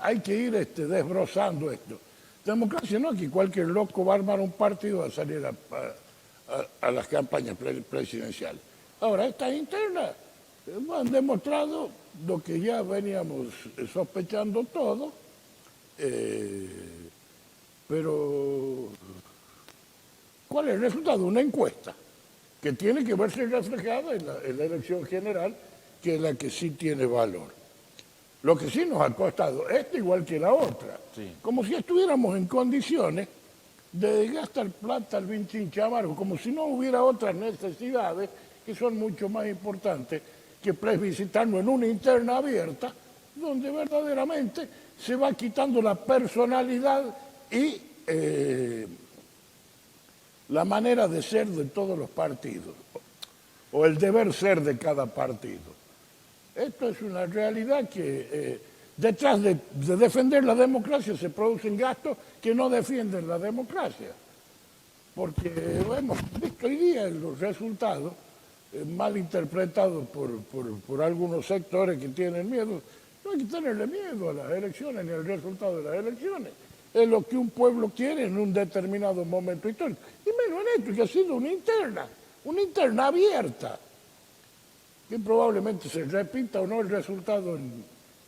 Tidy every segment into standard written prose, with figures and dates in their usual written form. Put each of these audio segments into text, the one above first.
hay que ir desbrozando esto. Democracia no es que cualquier loco va a armar un partido a salir a las campañas presidenciales. Ahora, estas internas han demostrado lo que ya veníamos sospechando todos, pero ¿cuál es el resultado? Una encuesta que tiene que verse reflejada en la elección general, que es la que sí tiene valor. Lo que sí nos ha costado, esta igual que la otra, sí, como si estuviéramos en condiciones de gastar plata al vinchinchamargo, como si no hubiera otras necesidades que son mucho más importantes que plebiscitarnos en una interna abierta, donde verdaderamente se va quitando la personalidad y la manera de ser de todos los partidos, o el deber ser de cada partido. Esto es una realidad que detrás de defender la democracia se producen gastos que no defienden la democracia. Porque hemos visto hoy día los resultados mal interpretados por algunos sectores que tienen miedo. No hay que tenerle miedo a las elecciones ni al resultado de las elecciones. Es lo que un pueblo quiere en un determinado momento histórico. Y menos en esto, que ha sido una interna abierta, que probablemente se repita o no el resultado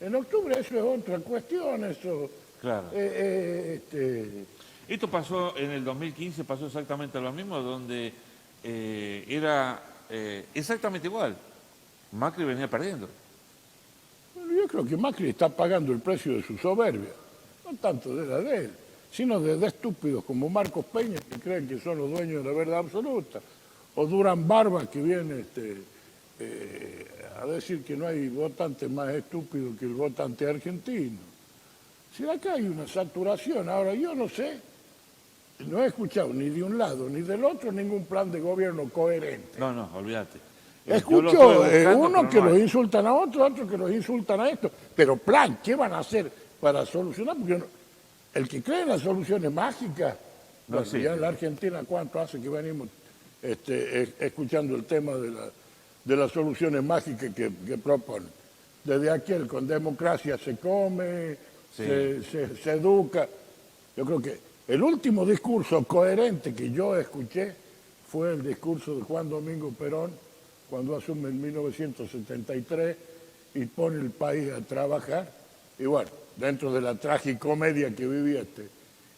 en octubre. Eso es otra cuestión, eso... claro. Esto pasó en el 2015, pasó exactamente lo mismo, donde era exactamente igual. Macri venía perdiendo. Bueno, yo creo que Macri está pagando el precio de su soberbia, no tanto de la de él, sino de estúpidos como Marcos Peña, que creen que son los dueños de la verdad absoluta, o Durán Barba, que viene a decir que no hay votante más estúpido que el votante argentino. Si acá hay una saturación, ahora yo no sé, no he escuchado ni de un lado ni del otro ningún plan de gobierno coherente. No, olvídate. Escucho uno que los insultan a otros que los insultan a esto, pero plan, ¿qué van a hacer para solucionar? Porque el que cree en las soluciones mágicas, no, sí, ya en la Argentina, ¿cuánto hace que venimos escuchando el tema de las soluciones mágicas que proponen? Desde aquel, con democracia se come, sí, se educa. Yo creo que el último discurso coherente que yo escuché fue el discurso de Juan Domingo Perón, cuando asume en 1973 y pone el país a trabajar. Y bueno, dentro de la tragicomedia que vivía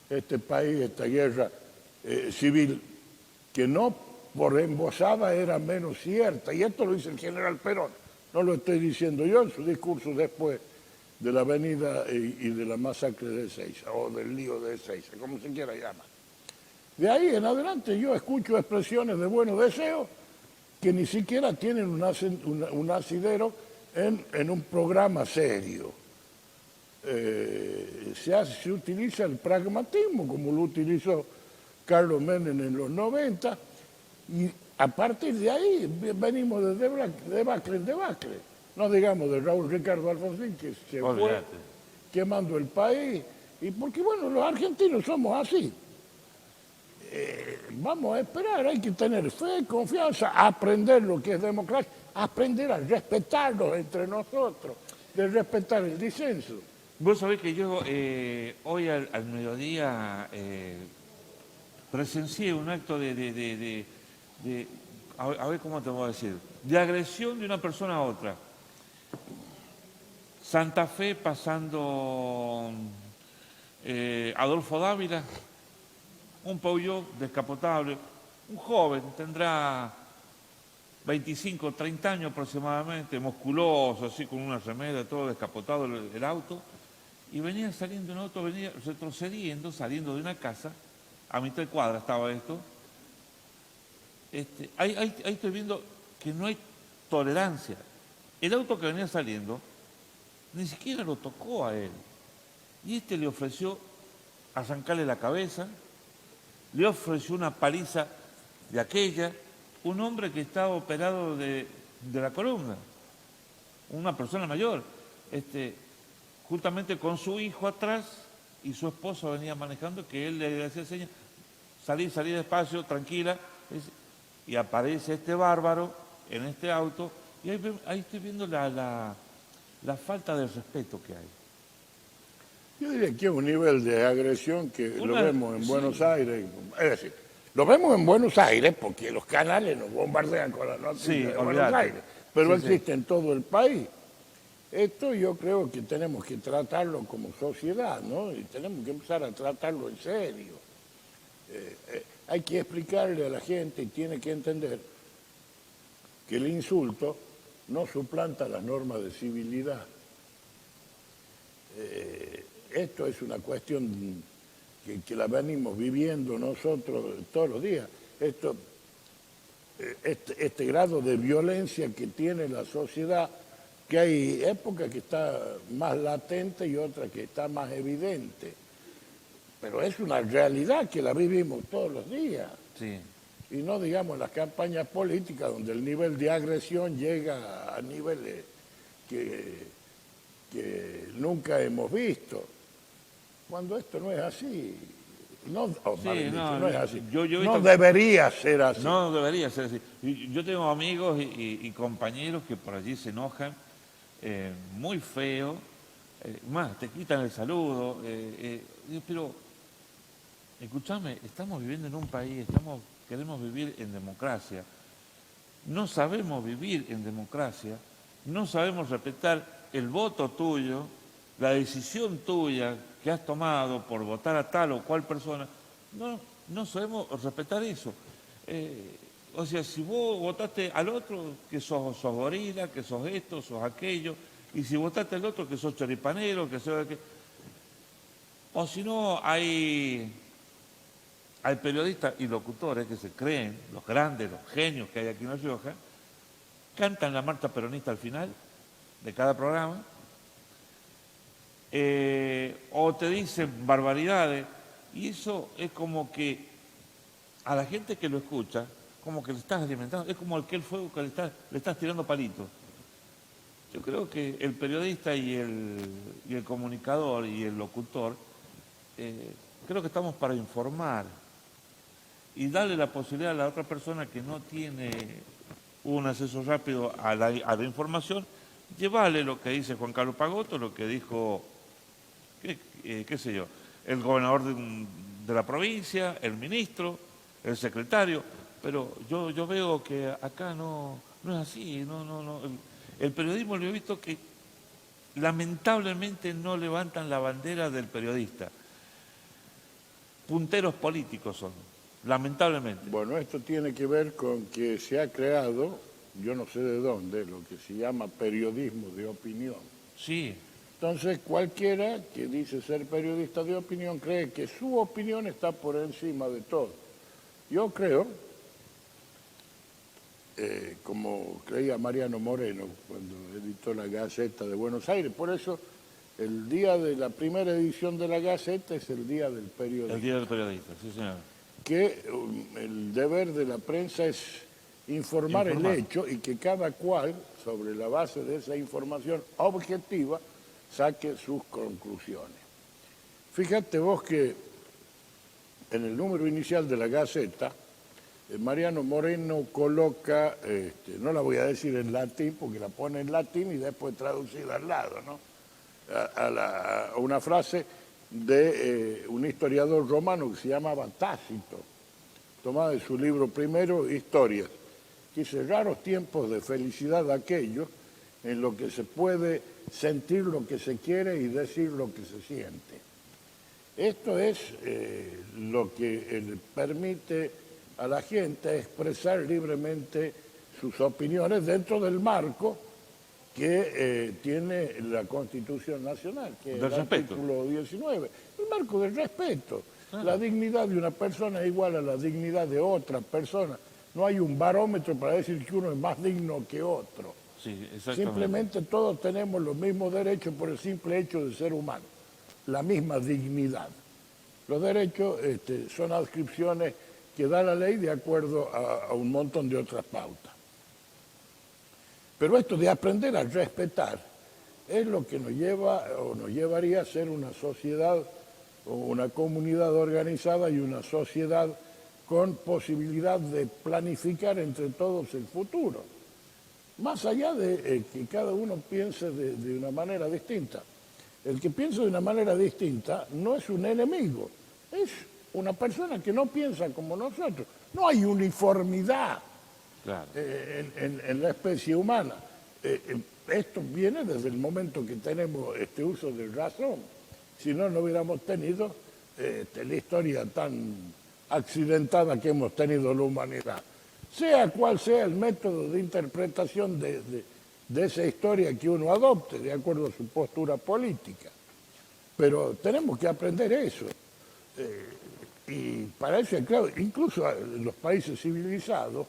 este país, esta guerra civil, que no por embosada era menos cierta, y esto lo dice el general Perón, no lo estoy diciendo yo, en su discurso después de la avenida y de la masacre de Ezeiza, o del lío de Ezeiza, como se quiera llamar. De ahí en adelante yo escucho expresiones de buenos deseos que ni siquiera tienen un asidero en un programa serio. Se utiliza el pragmatismo, como lo utilizó Carlos Menem en los 90, y a partir de ahí venimos de debacle en debacle. No digamos de Raúl Ricardo Alfonsín, que se fue quemando el país, y porque bueno, los argentinos somos así. Vamos a esperar, hay que tener fe, confianza, aprender lo que es democracia, aprender a respetarnos entre nosotros, de respetar el disenso. Vos sabés que yo hoy al mediodía presencié un acto a ver cómo te voy a decir, de agresión de una persona a otra. Santa Fe pasando Adolfo Dávila, un Peugeot descapotable, un joven, tendrá 25, 30 años aproximadamente, musculoso, así con una remera, todo descapotado el auto, y venía saliendo un auto, venía retrocediendo, saliendo de una casa, a mitad de cuadra estaba esto. Ahí estoy viendo que no hay tolerancia. El auto que venía saliendo ni siquiera lo tocó a él, y le ofreció arrancarle la cabeza, le ofreció una paliza de aquella, un hombre que estaba operado de la columna, una persona mayor, justamente con su hijo atrás, y su esposa venía manejando, que él le hacía señas, salí despacio, tranquila, y aparece este bárbaro en este auto, y ahí estoy viendo la falta de respeto que hay. Yo diría que es un nivel de agresión que lo vemos en Sí. Buenos Aires. Es decir, lo vemos en Buenos Aires porque los canales nos bombardean con las noticias Sí, de Buenos olvídate. Aires, pero Sí, sí. existe en todo el país. Esto yo creo que tenemos que tratarlo como sociedad, ¿no? Y tenemos que empezar a tratarlo en serio. Hay que explicarle a la gente y tiene que entender que el insulto no suplanta las normas de civilidad. Esto es una cuestión que la venimos viviendo nosotros todos los días. Este grado de violencia que tiene la sociedad, que hay épocas que está más latente y otras que está más evidente. Pero es una realidad que la vivimos todos los días. Sí. Y no digamos las campañas políticas donde el nivel de agresión llega a niveles que nunca hemos visto. Cuando esto no es así, no es así. Yo he visto no debería ser así. No debería ser así. Yo tengo amigos y compañeros que por allí se enojan muy feo, más, te quitan el saludo, pero escúchame, estamos viviendo en un país, queremos vivir en democracia, no sabemos vivir en democracia, no sabemos respetar el voto tuyo, la decisión tuya que has tomado por votar a tal o cual persona, no sabemos respetar eso. O sea, si vos votaste al otro, que sos gorila, que sos esto, sos aquello, y si votaste al otro, que sos choripanero, que sos aquello. O si no, hay periodistas y locutores que se creen, los grandes, los genios que hay aquí en La Rioja, cantan la marcha peronista al final de cada programa, o te dicen barbaridades, y eso es como que a la gente que lo escucha, como que le estás alimentando, es como aquel fuego que le estás tirando palitos. Yo creo que el periodista y el comunicador y el locutor, creo que estamos para informar y darle la posibilidad a la otra persona que no tiene un acceso rápido a la información, llevarle lo que dice Juan Carlos Pagotto, lo que dijo, qué sé yo, el gobernador de la provincia, el ministro, el secretario, pero yo veo que acá no es así, no. El periodismo lo he visto que lamentablemente no levantan la bandera del periodista. Punteros políticos son, lamentablemente. Bueno, esto tiene que ver con que se ha creado, yo no sé de dónde, lo que se llama periodismo de opinión. Sí. Entonces, cualquiera que dice ser periodista de opinión cree que su opinión está por encima de todo. Yo creo, como creía Mariano Moreno cuando editó la Gaceta de Buenos Aires, por eso el día de la primera edición de la Gaceta es el día del periodista. El día del periodista, sí señor. Que el deber de la prensa es informar el hecho y que cada cual, sobre la base de esa información objetiva, saque sus conclusiones. Fíjate vos que en el número inicial de la Gaceta, Mariano Moreno coloca, no la voy a decir en latín porque la pone en latín y después traducida al lado, ¿no? A una frase de un historiador romano que se llamaba Tácito, tomada de su libro primero, Historias, que dice: raros tiempos de felicidad aquellos en lo que se puede sentir lo que se quiere y decir lo que se siente. Esto es lo que permite a la gente expresar libremente sus opiniones dentro del marco que tiene la Constitución Nacional, que es el artículo 19, el marco del respeto. La dignidad de una persona es igual a la dignidad de otra persona. No hay un barómetro para decir que uno es más digno que otro. Sí, exactamente. Simplemente todos tenemos los mismos derechos por el simple hecho de ser humano, la misma dignidad. Los derechos son adscripciones que da la ley de acuerdo a un montón de otras pautas. Pero esto de aprender a respetar es lo que nos lleva o nos llevaría a ser una sociedad o una comunidad organizada y una sociedad con posibilidad de planificar entre todos el futuro. más allá de que cada uno piense de una manera distinta. El que piensa de una manera distinta no es un enemigo, es una persona que no piensa como nosotros. No hay uniformidad Claro. en la especie humana. Esto viene desde el momento que tenemos este uso de razón. Si no, no hubiéramos tenido la historia tan accidentada que hemos tenido la humanidad. Sea cual sea el método de interpretación de esa historia que uno adopte, de acuerdo a su postura política. Pero tenemos que aprender eso. Y para eso, claro, incluso en los países civilizados,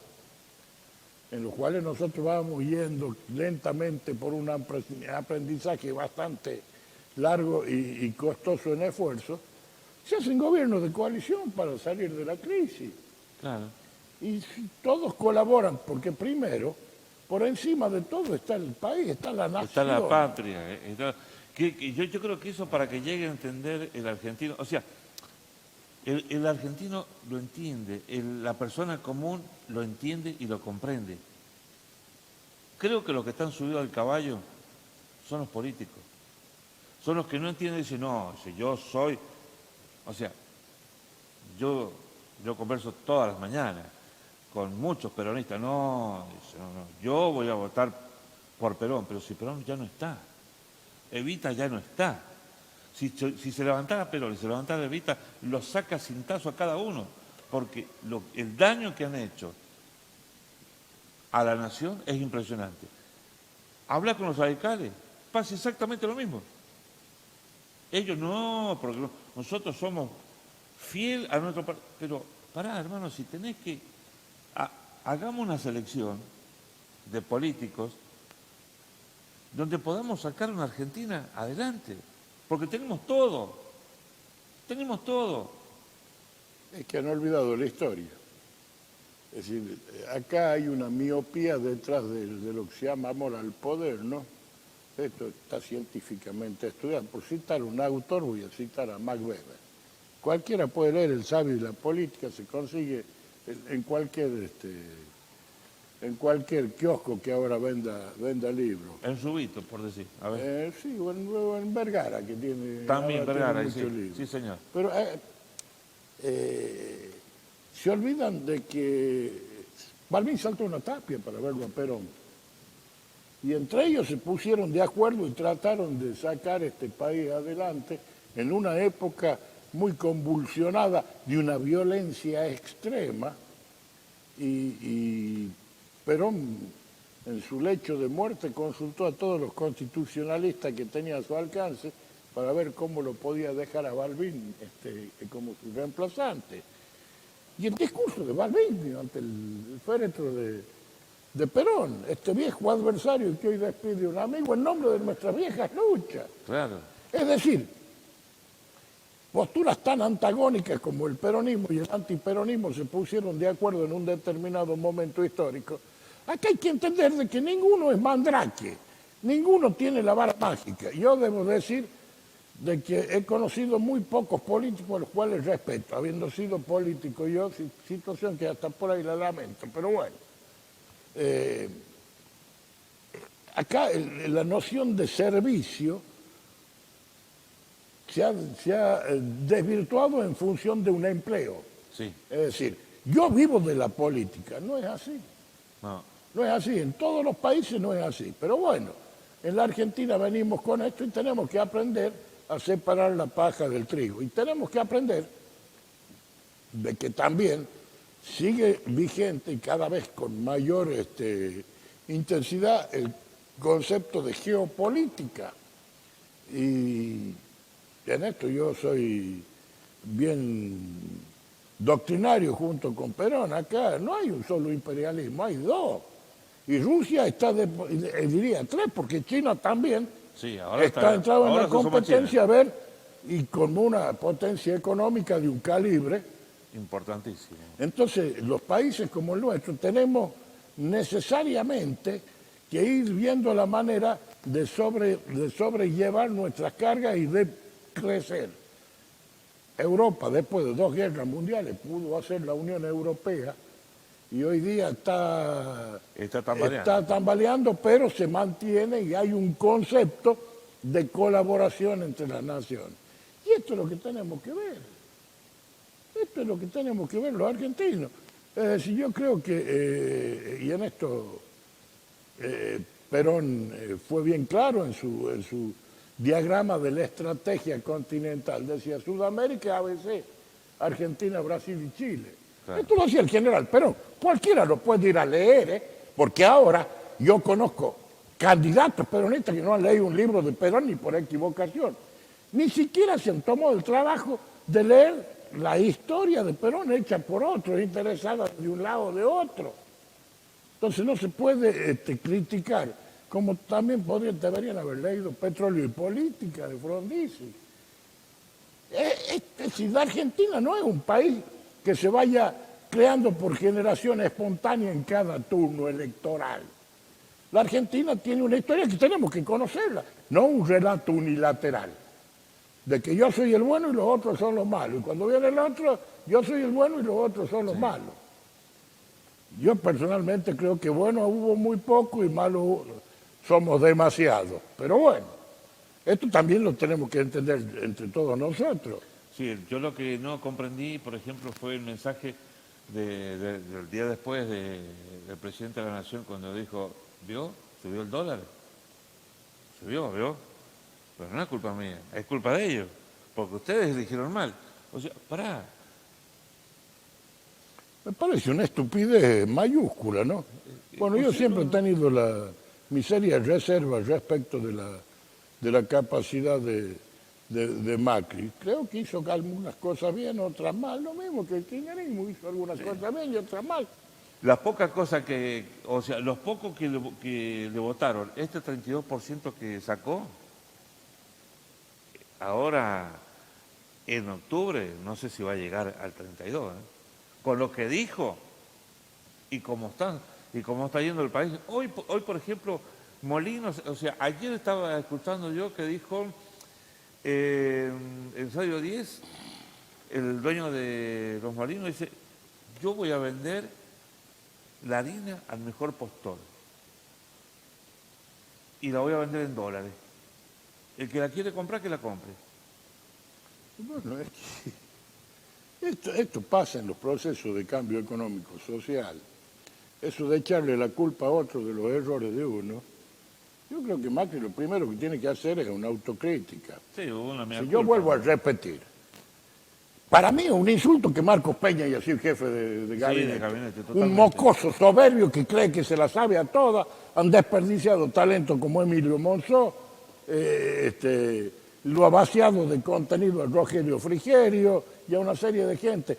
en los cuales nosotros vamos yendo lentamente por un aprendizaje bastante largo y costoso en esfuerzo, se hacen gobiernos de coalición para salir de la crisis. Claro. Y todos colaboran, porque primero, por encima de todo está el país, está la nación. Está la patria. Yo creo que eso para que llegue a entender el argentino, o sea, el argentino lo entiende, la persona común lo entiende y lo comprende. Creo que los que están subidos al caballo son los políticos. Son los que no entienden y dicen, no, si yo soy... O sea, yo converso todas las mañanas con muchos peronistas. No, yo voy a votar por Perón, pero si Perón ya no está, Evita ya no está. Si se levantara Perón y se levantara Evita, lo saca cintazo a cada uno, porque el daño que han hecho a la nación es impresionante. Habla con los radicales, pasa exactamente lo mismo. Ellos no, porque nosotros somos fiel a nuestro partido. Pero, pará, hermano, si tenés que... hagamos una selección de políticos donde podamos sacar una Argentina adelante. Porque tenemos todo. Tenemos todo. Es que han olvidado la historia. Es decir, acá hay una miopía detrás de lo que se llama amor al poder, ¿no? Esto está científicamente estudiado. Por citar un autor, voy a citar a Max Weber. Cualquiera puede leer El sabio y la política, se consigue en cualquier kiosco que ahora venda libros. En Subito, por decir. A ver. Sí, o en Vergara, que tiene... También Vergara, muchos sí, libros. sí, señor. Pero se olvidan de que Balbín saltó una tapia para verlo a Perón. Y entre ellos se pusieron de acuerdo y trataron de sacar este país adelante en una época muy convulsionada de una violencia extrema. Y Perón, en su lecho de muerte, consultó a todos los constitucionalistas que tenía a su alcance para ver cómo lo podía dejar a Balbín como su reemplazante. Y el discurso de Balbín ante el féretro de Perón, este viejo adversario que hoy despide un amigo en nombre de nuestras viejas luchas. Claro. Es decir, posturas tan antagónicas como el peronismo y el antiperonismo se pusieron de acuerdo en un determinado momento histórico. Acá hay que entender de que ninguno es mandrake, ninguno tiene la vara mágica. Yo debo decir de que he conocido muy pocos políticos a los cuales respeto, habiendo sido político yo, situación que hasta por ahí la lamento, pero bueno. Acá la noción de servicio se ha desvirtuado en función de un empleo. Sí. Es decir, yo vivo de la política, no es así. No es así, en todos los países no es así. Pero bueno, en la Argentina venimos con esto y tenemos que aprender a separar la paja del trigo. Y tenemos que aprender de que también sigue vigente y cada vez con mayor intensidad el concepto de geopolítica. Y en esto yo soy bien doctrinario junto con Perón. Acá no hay un solo imperialismo, hay dos. Y Rusia está, diría, tres, porque China también Sí, ahora está entrado en la ahora se suma competencia, a ver, y como una potencia económica de un calibre. Importantísimo. Entonces, los países como el nuestro tenemos necesariamente que ir viendo la manera de sobrellevar nuestras cargas y de crecer. Europa, después de 2 guerras mundiales, pudo hacer la Unión Europea y hoy día está Está tambaleando. tambaleando, pero se mantiene y hay un concepto de colaboración entre las naciones. Y esto es lo que tenemos que ver. Esto es lo que tenemos que ver los argentinos. Es decir, yo creo que, y en esto Perón fue bien claro en su diagrama de la estrategia continental. Decía Sudamérica, ABC, Argentina, Brasil y Chile. Claro. Esto lo hacía el general Perón. Cualquiera lo puede ir a leer, porque ahora yo conozco candidatos peronistas que no han leído un libro de Perón ni por equivocación. Ni siquiera se han tomado el trabajo de leer la historia de Perón hecha por otros, interesada de un lado o de otro. Entonces no se puede criticar, como también deberían haber leído Petróleo y Política de Frondizi. Es decir, la Argentina no es un país que se vaya creando por generación espontánea en cada turno electoral. La Argentina tiene una historia que tenemos que conocerla, no un relato unilateral, de que yo soy el bueno y los otros son los malos. Y cuando viene el otro, yo soy el bueno y los otros son los malos. Yo personalmente creo que bueno hubo muy poco y malo somos demasiados. Pero bueno, esto también lo tenemos que entender entre todos nosotros. Sí, yo lo que no comprendí, por ejemplo, fue el mensaje del día después del presidente de la Nación cuando dijo, ¿vio? Subió el dólar. Subió, ¿vio? Pero no es culpa mía, es culpa de ellos, porque ustedes dijeron mal. O sea, pará. Me parece una estupidez mayúscula, ¿no? Bueno, yo siempre he tenido mi seria reserva respecto de la capacidad de Macri. Creo que hizo algunas cosas bien, otras mal. Lo mismo que el kirchnerismo hizo algunas cosas bien y otras mal. Las pocas cosas que, o sea, los pocos que le votaron, este 32% que sacó, ahora en octubre, no sé si va a llegar al 32%, con lo que dijo y cómo está yendo el país. Hoy por ejemplo, Molinos, o sea, ayer estaba escuchando yo que dijo en Radio 10, el dueño de los Molinos dice, yo voy a vender la harina al mejor postor y la voy a vender en dólares. El que la quiere comprar, que la compre. Bueno, esto pasa en los procesos de cambio económico social. Eso de echarle la culpa a otro de los errores de uno. Yo creo que Macri lo primero que tiene que hacer es una autocrítica. Sí, una mea Si yo culpa. vuelvo a repetir, para mí es un insulto que Marcos Peña haya sido jefe de gabinete. de gabinete, Un totalmente. mocoso soberbio que cree que se la sabe a todas, han desperdiciado talento como Emilio Monzó, lo ha vaciado de contenido a Rogelio Frigerio y a una serie de gente.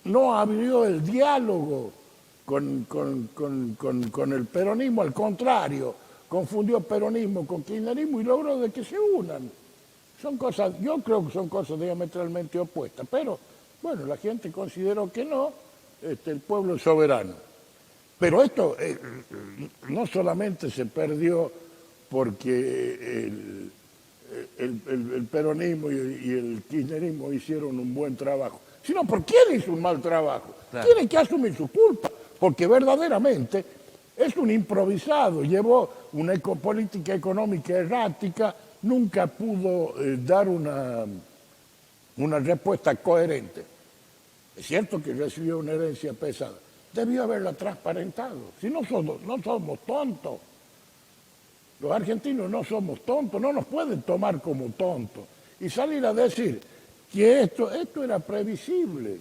No abrió el diálogo con el peronismo, al contrario, confundió peronismo con kirchnerismo y logró de que se unan. Son cosas, yo creo que son cosas diametralmente opuestas, pero bueno, la gente consideró que no, el pueblo es soberano. Pero esto no solamente se perdió porque el peronismo y el kirchnerismo hicieron un buen trabajo, sino porque él hizo un mal trabajo. Claro. Tiene que asumir su culpa, porque verdaderamente es un improvisado, llevó una política económica errática, nunca pudo dar una respuesta coherente. Es cierto que recibió una herencia pesada, debió haberla transparentado. Si no somos tontos. Los argentinos no somos tontos, no nos pueden tomar como tontos. Y salir a decir que esto era previsible,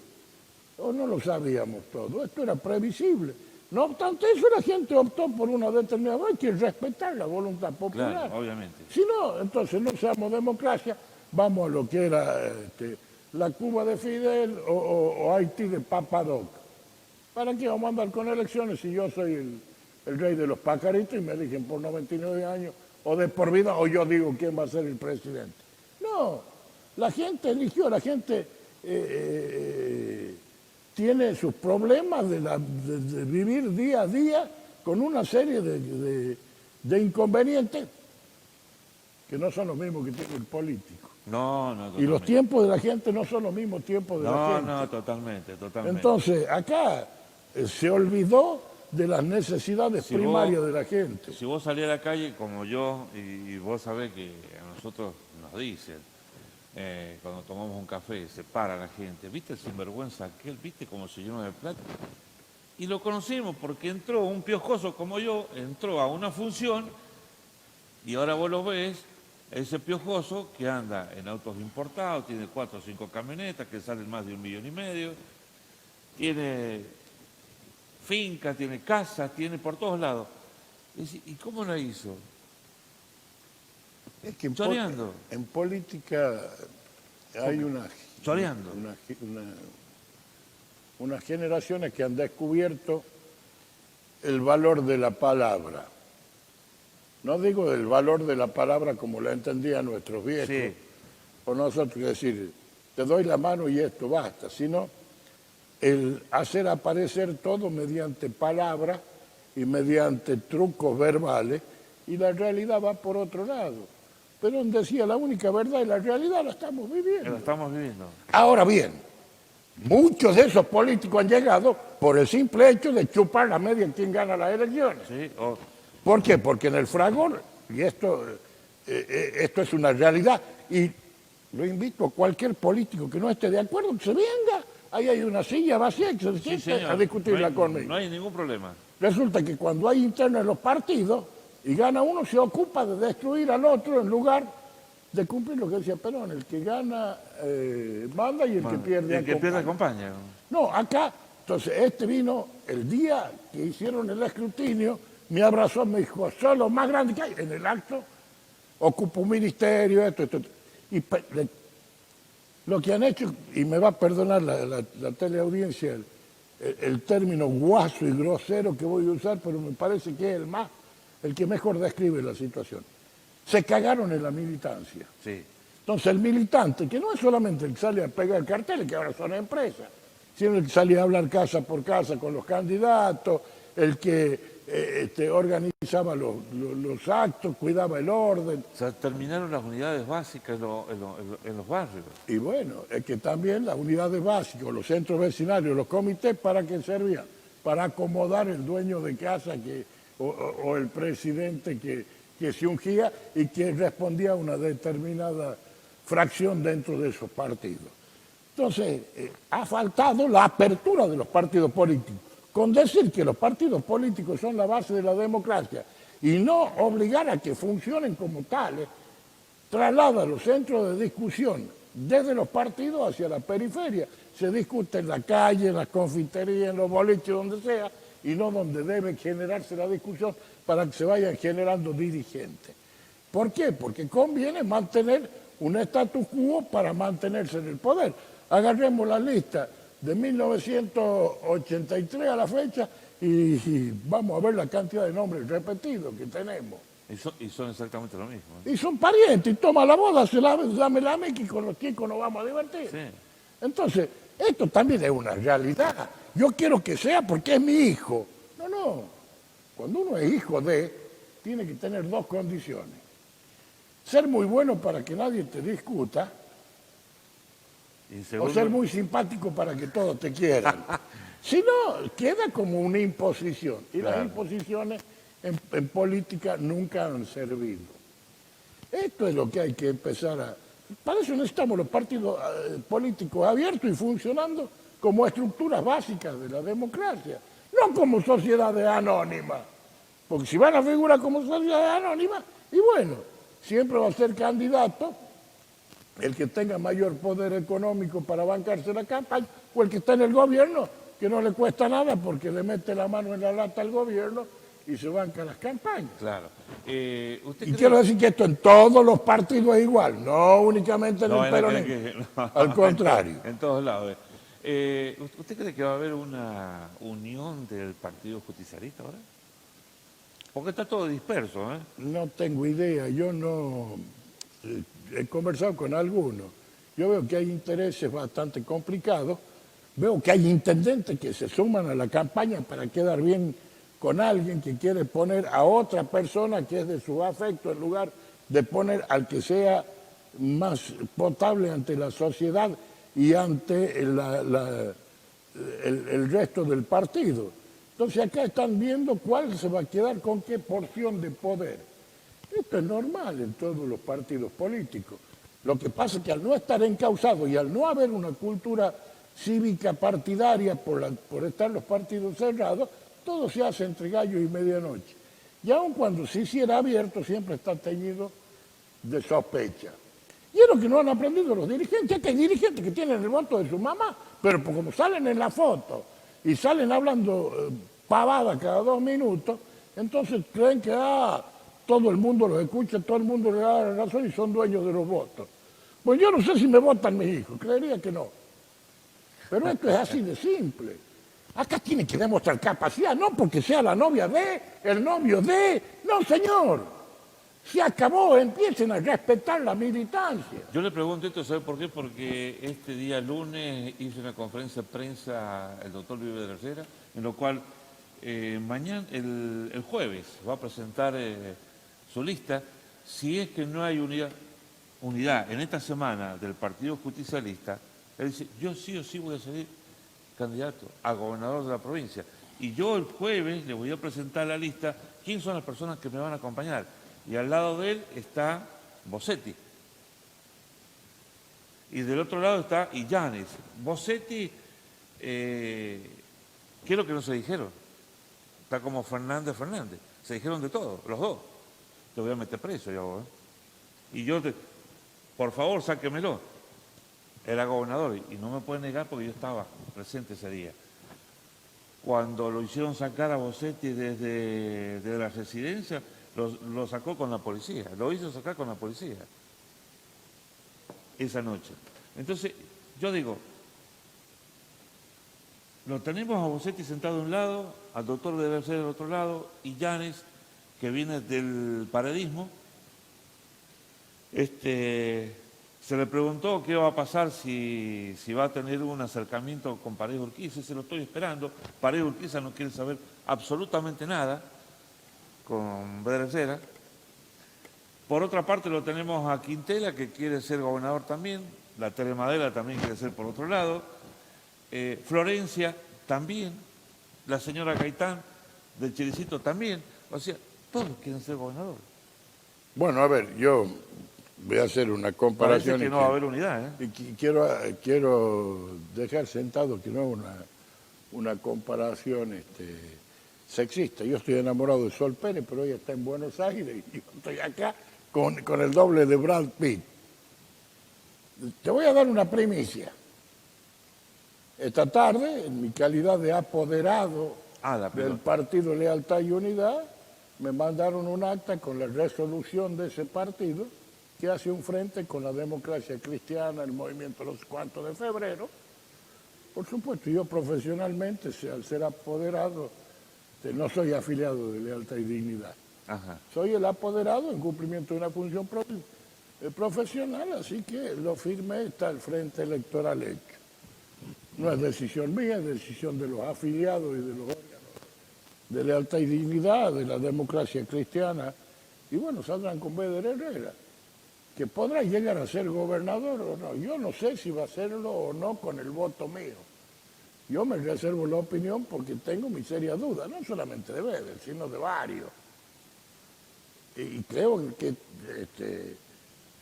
o no lo sabíamos todo, esto era previsible. No obstante eso, la gente optó por una determinada, hay que respetar la voluntad popular. Claro, obviamente. Si no, entonces no seamos democracia, vamos a lo que era la Cuba de Fidel o Haití de Papadoc. ¿Para qué vamos a andar con elecciones si yo soy el rey de los pacaritos y me eligen por 99 años o de por vida o yo digo quién va a ser el presidente? No, la gente eligió, la gente tiene sus problemas de vivir día a día con una serie de inconvenientes que no son los mismos que tiene el político. No, Y los tiempos de la gente no son los mismos tiempos de la gente. No, totalmente. Entonces, acá se olvidó de las necesidades primarias de la gente. Si vos salís a la calle como yo, y vos sabés que a nosotros nos dicen, cuando tomamos un café, se para la gente, ¿viste el sinvergüenza aquel? ¿Viste cómo se llenó de plata? Y lo conocimos porque entró un piojoso como yo, entró a una función y ahora vos lo ves, ese piojoso que anda en autos importados, tiene 4 o 5 camionetas que salen más de 1,5 millones, tiene finca, tiene casa, tiene por todos lados. ¿Y cómo la hizo? Es que Choreando. en política hay Choreando. unas generaciones que han descubierto el valor de la palabra. No digo el valor de la palabra como la entendían nuestros viejos, Sí. o nosotros, es decir, te doy la mano y esto basta, sino el hacer aparecer todo mediante palabras y mediante trucos verbales, y la realidad va por otro lado. Perón decía, la única verdad y la realidad la estamos viviendo. La estamos viviendo. Ahora bien, muchos de esos políticos han llegado por el simple hecho de chupar la media en quien gana las elecciones. ¿Sí? ¿Por qué? Porque en el fragor, y esto es una realidad, y lo invito a cualquier político que no esté de acuerdo, que se venga. Ahí hay una silla vacía que se Sí, siente a discutirla conmigo. No hay ningún problema. Resulta que cuando hay interna en los partidos y gana uno, se ocupa de destruir al otro en lugar de cumplir lo que decía Perón: el que gana manda y el que pierde El que pierde acompaña. No, acá, entonces este vino el día que hicieron el escrutinio, me abrazó, me dijo, soy lo más grande que hay. En el acto ocupo un ministerio, esto. Y lo que han hecho, y me va a perdonar la teleaudiencia el término guaso y grosero que voy a usar, pero me parece que es el que mejor describe la situación. Se cagaron en la militancia. Sí. Entonces el militante, que no es solamente el que sale a pegar carteles, que ahora son empresas, sino el que sale a hablar casa por casa con los candidatos, el que organizaba los actos, cuidaba el orden. O sea, terminaron las unidades básicas en los barrios. Y bueno, es que también las unidades básicas, los centros vecinarios, los comités, ¿para qué servían? Para acomodar el dueño de casa o el presidente que se ungía y que respondía a una determinada fracción dentro de esos partidos. Entonces, ha faltado la apertura de los partidos políticos. Con decir que los partidos políticos son la base de la democracia y no obligar a que funcionen como tales, traslada los centros de discusión desde los partidos hacia la periferia. Se discute en la calle, en las confiterías, en los boliches, donde sea, y no donde debe generarse la discusión para que se vayan generando dirigentes. ¿Por qué? Porque conviene mantener un status quo para mantenerse en el poder. Agarremos la lista de 1983 a la fecha y vamos a ver la cantidad de nombres repetidos que tenemos. Y son exactamente lo mismo. Y son parientes, y toma la boda, dame la meca y con los chicos nos vamos a divertir. Sí. Entonces, esto también es una realidad. Yo quiero que sea porque es mi hijo. No. Cuando uno es hijo tiene que tener dos condiciones. Ser muy bueno para que nadie te discuta, o ser muy simpático para que todos te quieran. Si no, queda como una imposición. Y claro, las imposiciones en política nunca han servido. Esto es lo que hay que empezar a... Para eso necesitamos los partidos políticos abiertos y funcionando como estructuras básicas de la democracia, no como sociedades anónimas. Porque si van a figurar como sociedades anónimas, y bueno, siempre va a ser candidato el que tenga mayor poder económico para bancarse la campaña, o el que está en el gobierno, que no le cuesta nada porque le mete la mano en la lata al gobierno y se banca las campañas. Claro. Y quiero decir que esto en todos los partidos es igual, no únicamente en el peronismo, al contrario. En todos lados. ¿Usted cree que va a haber una unión del Partido Justicialista ahora? Porque está todo disperso, ¿eh? No tengo idea, yo no... he conversado con algunos, yo veo que hay intereses bastante complicados, veo que hay intendentes que se suman a la campaña para quedar bien con alguien que quiere poner a otra persona que es de su afecto en lugar de poner al que sea más potable ante la sociedad y ante el resto del partido. Entonces acá están viendo cuál se va a quedar con qué porción de poder. Esto es normal en todos los partidos políticos. Lo que pasa es que al no estar encausado y al no haber una cultura cívica partidaria por estar los partidos cerrados, todo se hace entre gallo y medianoche. Y aun cuando se hiciera abierto, siempre está teñido de sospecha. Y es lo que no han aprendido los dirigentes, que hay dirigentes que tienen el voto de su mamá, pero como salen en la foto y salen hablando pavada cada 2 minutos, entonces creen que todo el mundo los escucha, todo el mundo le da la razón y son dueños de los votos. Pues yo no sé si me votan mis hijos, creería que no. Pero esto es así de simple. Acá tiene que demostrar capacidad, no porque sea la novia de, el novio de, no señor. Se acabó, empiecen a respetar la militancia. Yo le pregunto esto, ¿sabe por qué? Porque este día lunes hizo una conferencia de prensa el doctor Vive de la Herrera, en lo cual mañana, el jueves, va a presentar su lista. Si es que no hay unidad en esta semana del Partido Justicialista, él dice, yo sí o sí voy a salir candidato a gobernador de la provincia. Y yo el jueves le voy a presentar la lista, quién son las personas que me van a acompañar. Y al lado de él está Bossetti. Y del otro lado está Illanes. Bossetti, ¿qué es lo que no se dijeron? Está como Fernández. Se dijeron de todo, los dos. Te voy a meter preso yo, Y yo, por favor, sáquemelo. Era gobernador y no me puede negar porque yo estaba presente ese día. Cuando lo hicieron sacar a Bossetti desde la residencia, lo sacó con la policía, lo hizo sacar con la policía esa noche. Entonces, yo digo, lo tenemos a Bossetti sentado de un lado, al doctor debe ser del otro lado, y Llanes, que viene del paredismo. Se le preguntó qué va a pasar si va a tener un acercamiento con Paredes Urquiza, y se lo estoy esperando. Paredes Urquiza no quiere saber absolutamente nada con Bedrecera. Por otra parte lo tenemos a Quintela, que quiere ser gobernador también, la Telemadera también quiere ser por otro lado, Florencia también, la señora Gaitán del Chiricito también, o sea, todos quieren ser gobernador. Bueno, a ver, yo voy a hacer una comparación. Parece que no va a haber unidad, Y quiero dejar sentado que no es una comparación sexista. Yo estoy enamorado de Sol Pérez, pero ella está en Buenos Aires y yo estoy acá con el doble de Brad Pitt. Te voy a dar una primicia. Esta tarde, en mi calidad de apoderado del Partido Lealtad y Unidad, me mandaron un acta con la resolución de ese partido que hace un frente con la democracia cristiana, el movimiento los cuantos de febrero. Por supuesto, yo profesionalmente, al ser apoderado, no soy afiliado de Lealtad y Dignidad. Ajá. Soy el apoderado en cumplimiento de una función profesional, así que lo firmé, está el frente electoral hecho. No es decisión mía, es decisión de los afiliados y de los órganos de Lealtad y Dignidad, de la democracia cristiana. Y bueno, saldrán con Beder Herrera, que podrá llegar a ser gobernador o no. Yo no sé si va a serlo o no con el voto mío. Yo me reservo la opinión porque tengo mi seria duda, no solamente de Beder, sino de varios. Y creo que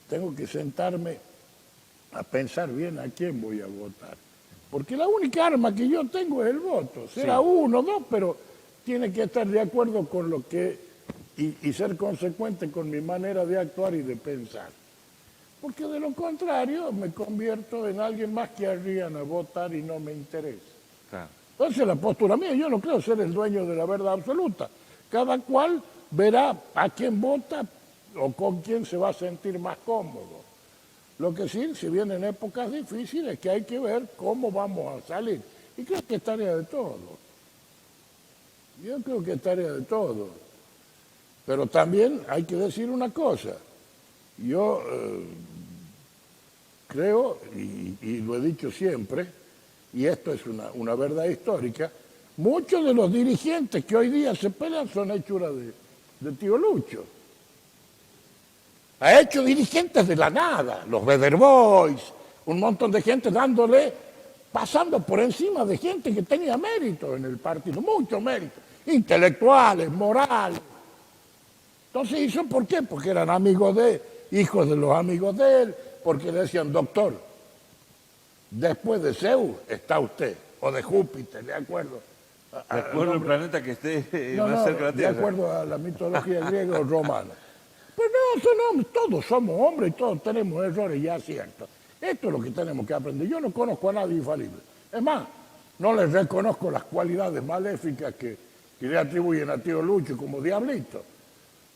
tengo que sentarme a pensar bien a quién voy a votar. Porque la única arma que yo tengo es el voto. Será uno, dos, pero tiene que estar de acuerdo con lo que... Y ser consecuente con mi manera de actuar y de pensar. Porque de lo contrario me convierto en alguien más que harían a votar y no me interesa. Claro. Entonces la postura mía, yo no creo ser el dueño de la verdad absoluta. Cada cual verá a quién vota o con quién se va a sentir más cómodo. Lo que sí, si vienen épocas difíciles, que hay que ver cómo vamos a salir. Y creo que es tarea de todos. Yo creo que es tarea de todos. Pero también hay que decir una cosa. Yo creo, y lo he dicho siempre, y esto es una verdad histórica, muchos de los dirigentes que hoy día se pelean son hechuras de tío Lucho. Ha hecho dirigentes de la nada, los Beder Boys, un montón de gente dándole pasando por encima de gente que tenía mérito en el partido, mucho mérito, intelectuales, morales. Entonces hizo, ¿por qué? Porque eran amigos de él, hijos de los amigos de él, porque le decían, doctor, después de Zeus está usted, o de Júpiter, de acuerdo. De acuerdo al planeta que esté No, más no, cerca de la de Tierra. acuerdo a la mitología griega o romana. Pues no, son hombres, todos somos hombres y todos tenemos errores ya ciertos. Esto es lo que tenemos que aprender. Yo no conozco a nadie infalible. Es más, no les reconozco las cualidades maléficas que le atribuyen a tío Lucho como diablito,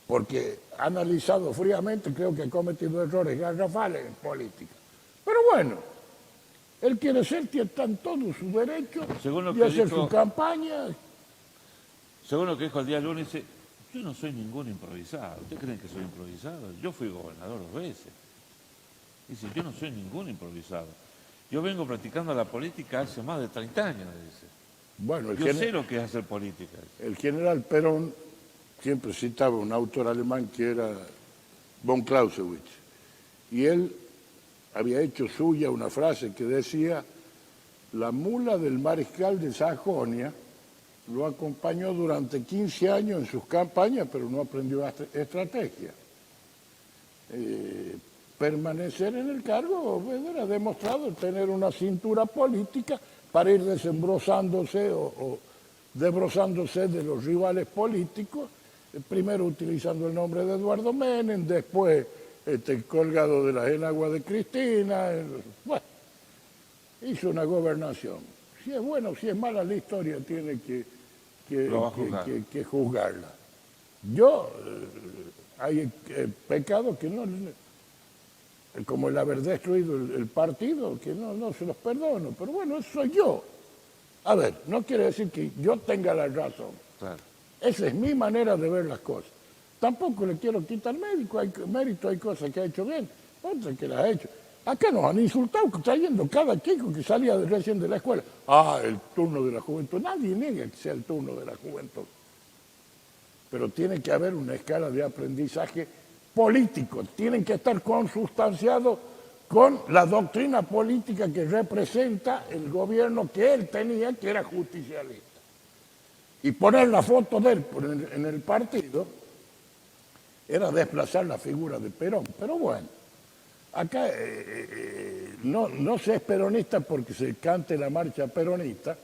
porque analizado fríamente creo que ha cometido errores garrafales en política. Pero bueno, él quiere ser, está en todo su derecho de hacer su campaña. Según lo que dijo el día lunes, dice, yo no soy ningún improvisado. ¿Ustedes creen que soy improvisado? Yo fui gobernador 2 veces. Dice, yo no soy ningún improvisado. Yo vengo practicando la política hace más de 30 años, dice. Bueno, yo sé lo que es hacer política. El general Perón siempre citaba un autor alemán que era von Clausewitz. Y él había hecho suya una frase que decía, la mula del mariscal de Sajonia lo acompañó durante 15 años en sus campañas, pero no aprendió estrategia. Permanecer en el cargo era demostrado tener una cintura política para ir desembrosándose o desbrozándose de los rivales políticos, primero utilizando el nombre de Eduardo Menem, después colgado de la enagua de Cristina. Bueno, hizo una gobernación. Si es buena o si es mala la historia tiene que juzgarla. Yo, hay pecados que no, como el haber destruido el partido, que no se los perdono, pero bueno, eso soy yo. A ver, no quiere decir que yo tenga la razón. Claro. Esa es mi manera de ver las cosas. Tampoco le quiero quitar mérito, hay cosas que ha hecho bien, otras que las ha hecho. Acá nos han insultado trayendo cada chico que salía recién de la escuela. Ah, el turno de la juventud. Nadie niega que sea el turno de la juventud. Pero tiene que haber una escala de aprendizaje político. Tienen que estar consustanciados con la doctrina política que representa el gobierno que él tenía, que era justicialista. Y poner la foto de él en el partido era desplazar la figura de Perón. Pero bueno, acá no se es peronista porque se cante la marcha peronista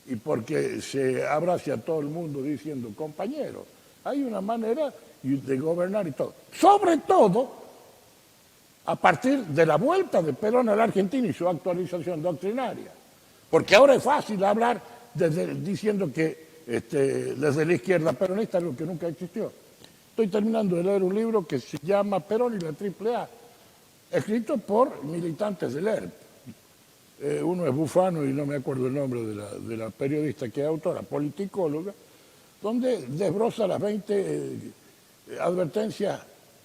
y porque se abrace a todo el mundo diciendo compañero. Hay una manera de gobernar y todo. Sobre todo a partir de la vuelta de Perón a la Argentina y su actualización doctrinaria. Porque ahora es fácil hablar diciendo que desde la izquierda peronista, algo que nunca existió. Estoy terminando de leer un libro que se llama Perón y la AAA, escrito por militantes del ERP. Uno es Bufano y no me acuerdo el nombre de la periodista que es autora, politicóloga, donde desbroza las 20 advertencias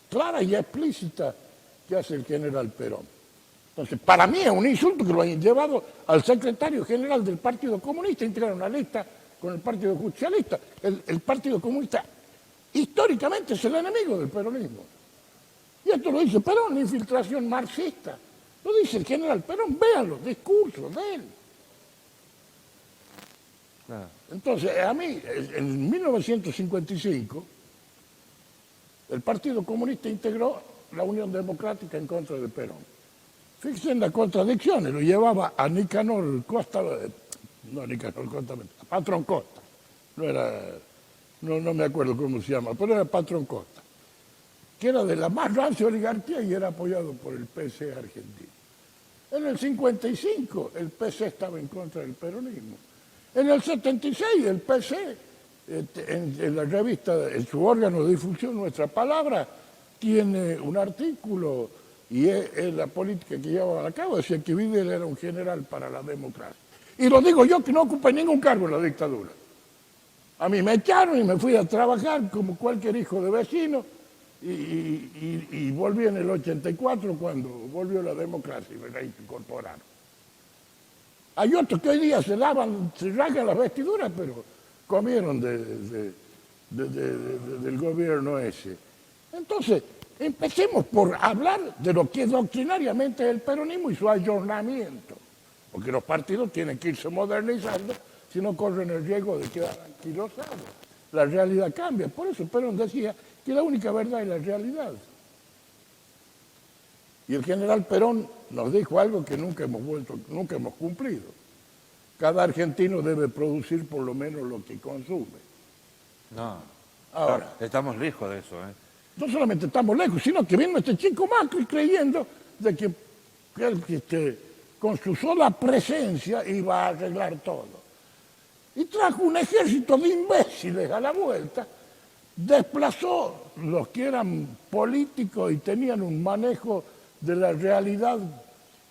claras y explícitas que hace el general Perón. Entonces, para mí es un insulto que lo hayan llevado al secretario general del Partido Comunista, integrar una lista con el Partido Justicialista. El Partido Comunista históricamente es el enemigo del peronismo. Y esto lo dice Perón, la infiltración marxista. Lo dice el general Perón, vean los discursos de él. Claro. Entonces, a mí, en 1955, el Partido Comunista integró la Unión Democrática en contra de Perón. Fíjense en las contradicciones, lo llevaba a Nicanor Costa, no Nicanor Costa, a Patrón Costa. No me acuerdo cómo se llama, pero era Patrón Costa, que era de la más rancia oligarquía y era apoyado por el PC argentino. En el 55 el PC estaba en contra del peronismo. En el 76 el PC, en la revista, en su órgano de difusión, Nuestra Palabra, tiene un artículo y es la política que llevaba a cabo. Decía que Videla era un general para la democracia. Y lo digo yo que no ocupé ningún cargo en la dictadura. A mí me echaron y me fui a trabajar como cualquier hijo de vecino y volví en el 84 cuando volvió la democracia y me reincorporaron. Hay otros que hoy día se rasgan las vestiduras, pero comieron del gobierno ese. Entonces, empecemos por hablar de lo que doctrinariamente es el peronismo y su ayornamiento. porque los partidos tienen que irse modernizando, si no corren el riesgo de quedar anquilosados. La realidad cambia, por eso Perón decía que la única verdad es la realidad. Y el general Perón nos dijo algo que nunca hemos cumplido. Cada argentino debe producir por lo menos lo que consume. No, Ahora, estamos lejos de eso, ¿eh? no solamente estamos lejos, sino que vino este chico Macri creyendo de que él, con su sola presencia iba a arreglar todo. Y trajo un ejército de imbéciles a la vuelta, desplazó los que eran políticos y tenían un manejo de la realidad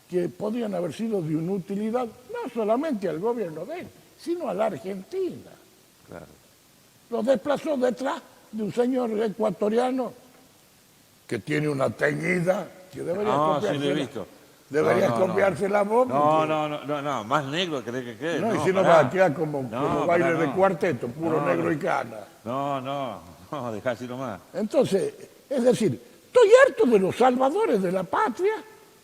que podrían haber sido de una utilidad no solamente al gobierno de él, sino a la Argentina. Claro. Los desplazó detrás de un señor ecuatoriano que tiene una teñida que debería Sí, lo he visto. Debería copiársela vos. No, más negro cree que quede. No, y si no va a quedar como baile de cuarteto, puro negro y cana. No, dejá así nomás. Entonces, es decir, estoy harto de los salvadores de la patria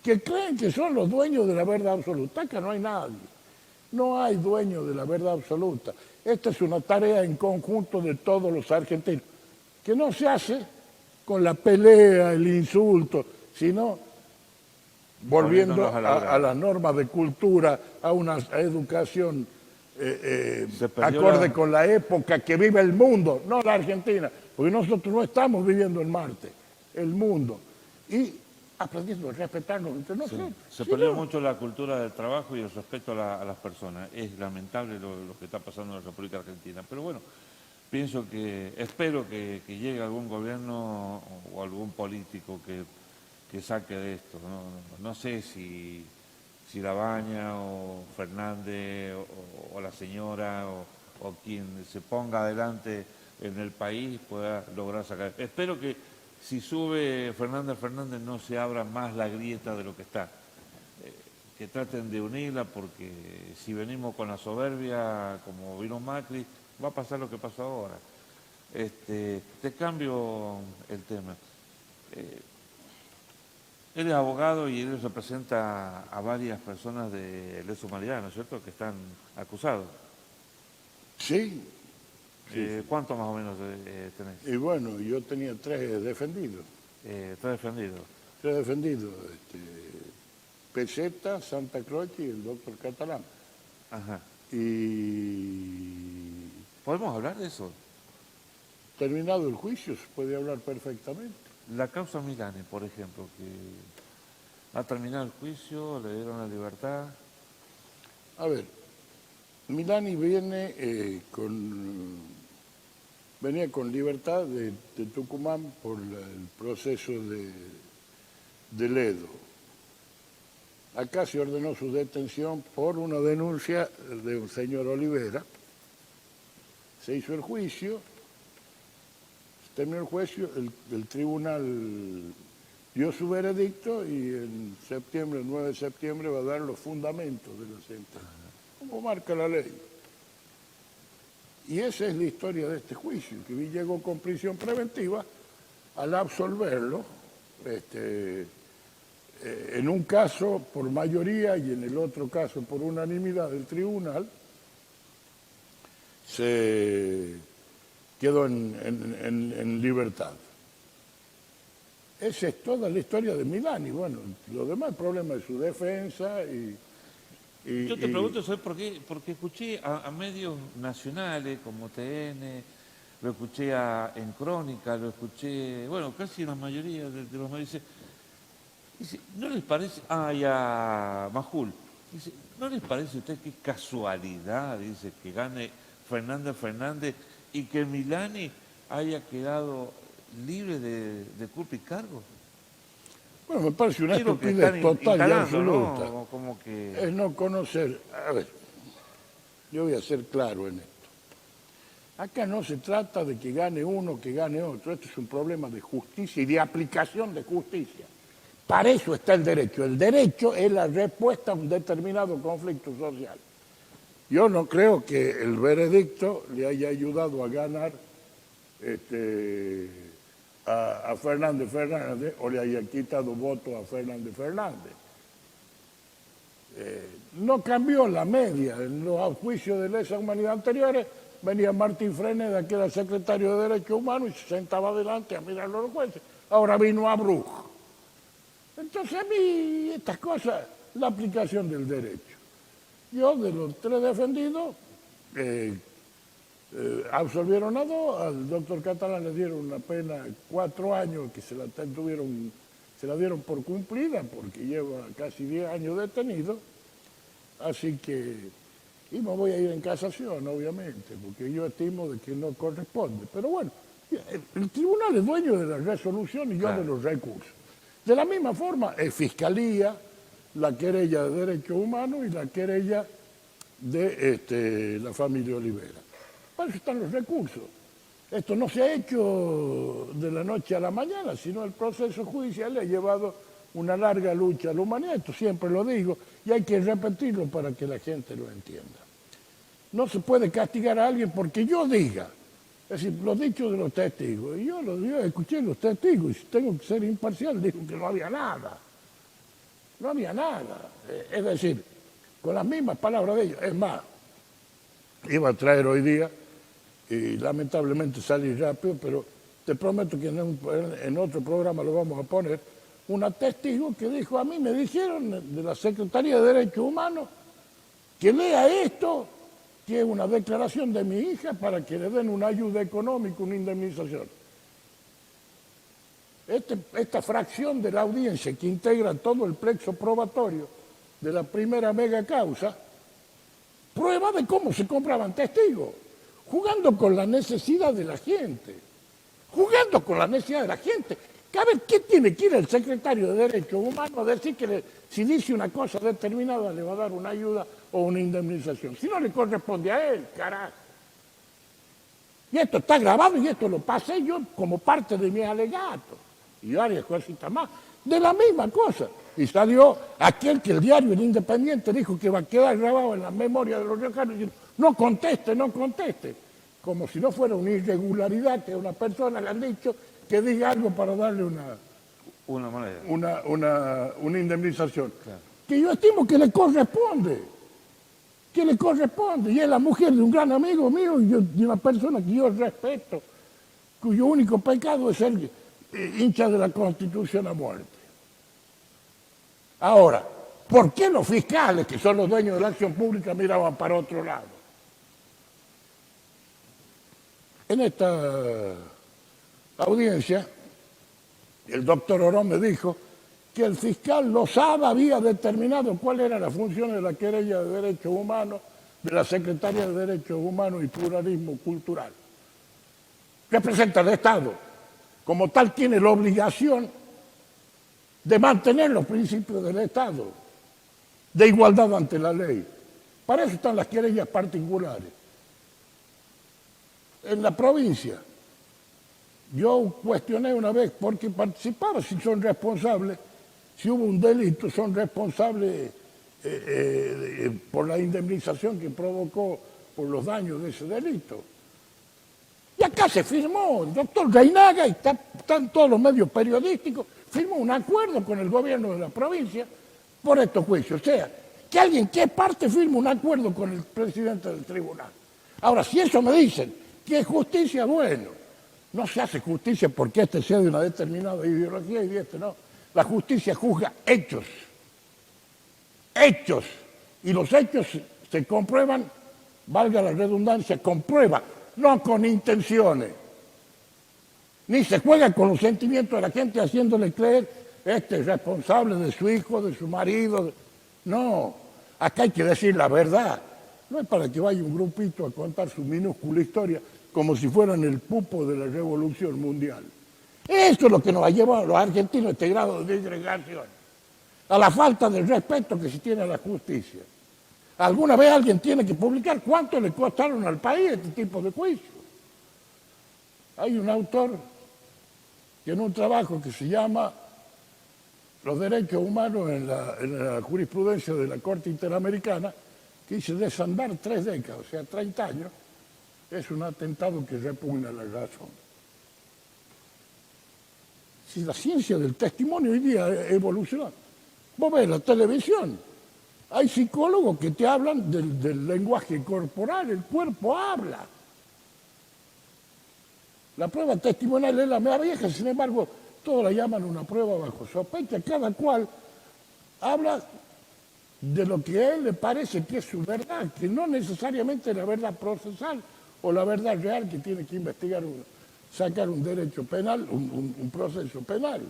que creen que son los dueños de la verdad absoluta. Acá no hay nadie. No hay dueño de la verdad absoluta. Esta es una tarea en conjunto de todos los argentinos, que no se hace con la pelea, el insulto, sino volviendo a las normas de cultura, a una educación acorde con la época que vive el mundo, no la Argentina, porque nosotros no estamos viviendo en Marte, el mundo. Y aprendiendo a respetarnos entre nosotros. Se perdió mucho la cultura del trabajo y el respeto a las personas. Es lamentable lo que está pasando en la República Argentina. Pero bueno, espero que llegue algún gobierno o algún político que saque de esto. No sé si Labaña o Fernández o la señora o quien se ponga adelante en el país pueda lograr sacar. Espero que si sube Fernández no se abra más la grieta de lo que está. Que traten de unirla, porque si venimos con la soberbia, como vino Macri, va a pasar lo que pasó ahora. Te cambio el tema. Él es abogado y él representa a varias personas de lesa humanidad, ¿no es cierto?, que están acusados. Sí. ¿Cuántos más o menos tenés? Y bueno, yo tenía 3 defendidos. ¿Tres defendidos? 3 defendidos. Peseta, Santa Cruz y el doctor Catalán. Ajá. Y ¿Podemos hablar de eso? terminado el juicio se puede hablar perfectamente. La causa Milani, por ejemplo, que ha terminado el juicio, le dieron la libertad. A ver, Milani venía con libertad de Tucumán por el proceso de Ledo. Acá se ordenó su detención por una denuncia de un señor Olivera. Se hizo el juicio, terminó el juicio, el tribunal dio su veredicto y en septiembre, el 9 de septiembre, va a dar los fundamentos de la sentencia, como marca la ley. Y esa es la historia de este juicio, que llegó con prisión preventiva al absolverlo, en un caso por mayoría y en el otro caso por unanimidad del tribunal, se quedó en libertad. Esa es toda la historia de Milani. Bueno, lo demás, el problema de su defensa Yo te pregunto, ¿sabes por qué? Porque escuché a medios nacionales como TN, lo escuché en Crónica, lo escuché, bueno, casi la mayoría de los medios. Dice, ¿no les parece? Y a Majul. Dice, ¿no les parece a usted qué casualidad, dice, que gane Fernández y que Milani haya quedado libre de culpa y cargo? Bueno, me parece una estupidez total y absoluta. ¿no? Como que... Es no conocer. A ver, yo voy a ser claro en esto. Acá no se trata de que gane uno o que gane otro. Esto es un problema de justicia y de aplicación de justicia. Para eso está el derecho. El derecho es la respuesta a un determinado conflicto social. Yo no creo que el veredicto le haya ayudado a ganar a Fernández o le haya quitado votos a Fernández. no cambió la media. En los juicios de lesa humanidad anteriores venía Martín Freneda, que era secretario de Derechos Humanos, y se sentaba adelante a mirar a los jueces. Ahora vino a Bruj. Entonces a mí estas cosas, la aplicación del derecho. Yo de los 3 defendidos, absolvieron a 2, al doctor Catalán le dieron una pena 4 años que se la dieron por cumplida porque lleva casi 10 años detenido, así que, y me voy a ir en casación obviamente, porque yo estimo de que no corresponde, pero bueno, el tribunal es dueño de la resolución y yo de los recursos. De la misma forma, es Fiscalía, la querella de Derechos Humanos y la querella de la familia Olivera. Para eso están los recursos. Esto no se ha hecho de la noche a la mañana, sino el proceso judicial le ha llevado una larga lucha a la humanidad. Esto siempre lo digo y hay que repetirlo para que la gente lo entienda. No se puede castigar a alguien porque yo diga. Es decir, los dichos de los testigos. Y yo escuché los testigos y si tengo que ser imparcial, digo que no había nada. No había nada. Es decir, con las mismas palabras de ellos. Es más, iba a traer hoy día, y lamentablemente salí rápido, pero te prometo que en otro programa lo vamos a poner, una testigo que dijo, a mí me dijeron de la Secretaría de Derechos Humanos que lea esto, que es una declaración de mi hija para que le den una ayuda económica, una indemnización. Esta fracción de la audiencia que integra todo el plexo probatorio de la primera mega causa, prueba de cómo se compraban testigos, jugando con la necesidad de la gente, jugando con la necesidad de la gente. A ver, ¿qué tiene que ir el secretario de Derechos Humanos a decir que si dice una cosa determinada le va a dar una ayuda o una indemnización? Si no le corresponde a él, carajo. Y esto está grabado y esto lo pasé yo como parte de mi alegato. Y varias cositas más, de la misma cosa. Y salió aquel que el diario El Independiente dijo que va a quedar grabado en la memoria de los riojanos diciendo, no conteste, no conteste. Como si no fuera una irregularidad que a una persona le han dicho que diga algo para darle una indemnización. Claro. Que yo estimo que le corresponde. Que le corresponde. Y es la mujer de un gran amigo mío y de una persona que yo respeto, cuyo único pecado es ser hincha de la Constitución a muerte. Ahora, ¿por qué los fiscales, que son los dueños de la acción pública, miraban para otro lado? En esta audiencia, el doctor Orón me dijo que el fiscal Lozada había determinado cuál era la función de la querella de Derechos Humanos, de la Secretaría de Derechos Humanos y Pluralismo Cultural. Representa al Estado. Como tal, tiene la obligación de mantener los principios del Estado, de igualdad ante la ley. Para eso están las querellas particulares. En la provincia, yo cuestioné una vez por qué participaba, si son responsables, si hubo un delito, son responsables por la indemnización que provocó por los daños de ese delito. Y acá se firmó, el doctor Reinaga, y están todos los medios periodísticos, firmó un acuerdo con el gobierno de la provincia por estos juicios. O sea, que alguien que es parte firme un acuerdo con el presidente del tribunal. Ahora, si eso me dicen que es justicia, bueno, no se hace justicia porque este sea de una determinada ideología y este no. La justicia juzga hechos. Hechos. Y los hechos se comprueban, valga la redundancia, con prueba, no con intenciones. Ni se juega con los sentimientos de la gente haciéndole creer este es responsable de su hijo, de su marido. No, acá hay que decir la verdad. No es para que vaya un grupito a contar su minúscula historia como si fueran el pupo de la revolución mundial. Eso es lo que nos ha llevado a los argentinos a este grado de disgregación, a la falta de respeto que se tiene a la justicia. ¿Alguna vez alguien tiene que publicar cuánto le costaron al país este tipo de juicios? Hay un autor que en un trabajo que se llama Los derechos humanos en la jurisprudencia de la Corte Interamericana, que dice desandar 3 décadas, o sea, 30 años, es un atentado que repugna la razón. Si la ciencia del testimonio hoy día evoluciona, vos ves la televisión, Hay psicólogos que te hablan del lenguaje corporal, el cuerpo habla. La prueba testimonial es la más vieja, sin embargo, todos la llaman una prueba bajo sospecha. Cada cual habla de lo que a él le parece que es su verdad, que no necesariamente es la verdad procesal o la verdad real que tiene que investigar, sacar un derecho penal, un proceso penal.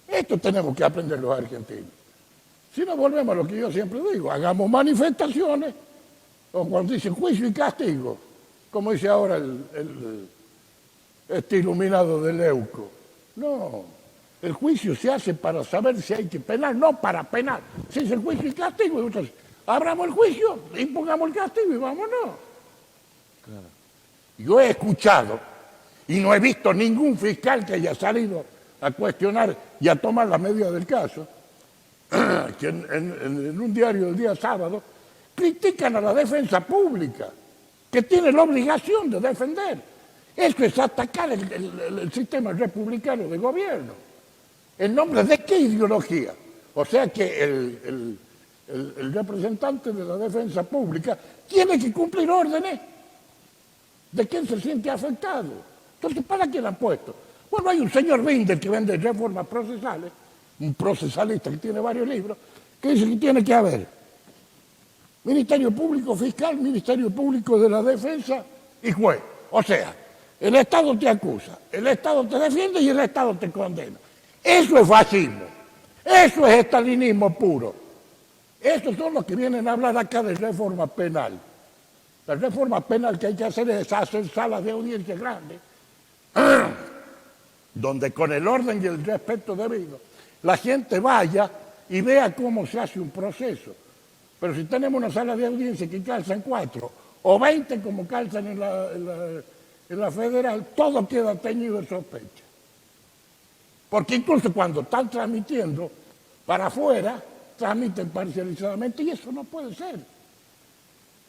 Esto tenemos que aprender los argentinos. Si no, volvemos a lo que yo siempre digo, hagamos manifestaciones, o cuando dicen juicio y castigo, como dice ahora este iluminado de Leuco. No, el juicio se hace para saber si hay que penar, no para penar. Se dice el juicio y castigo, entonces abramos el juicio, impongamos el castigo y vámonos. Claro. Yo he escuchado, y no he visto ningún fiscal que haya salido a cuestionar y a tomar las medidas del caso, que en un diario del día sábado critican a la defensa pública, que tiene la obligación de defender. Esto es atacar el sistema republicano de gobierno. ¿En nombre de qué ideología? O sea que el representante de la defensa pública tiene que cumplir órdenes de quien se siente afectado. Entonces, ¿para qué la han puesto? Bueno, hay un señor Binder que vende reformas procesales, un procesalista que tiene varios libros, que dice que tiene que haber Ministerio Público Fiscal, Ministerio Público de la Defensa y juez. O sea, el Estado te acusa, el Estado te defiende y el Estado te condena. Eso es fascismo, eso es estalinismo puro. Estos son los que vienen a hablar acá de reforma penal. La reforma penal que hay que hacer es hacer salas de audiencia grandes, donde con el orden y el respeto debido, la gente vaya y vea cómo se hace un proceso. Pero si tenemos una sala de audiencia que calzan 4 o 20 como calzan en la federal, todo queda teñido de sospecha. Porque incluso cuando están transmitiendo para afuera, transmiten parcializadamente y eso no puede ser.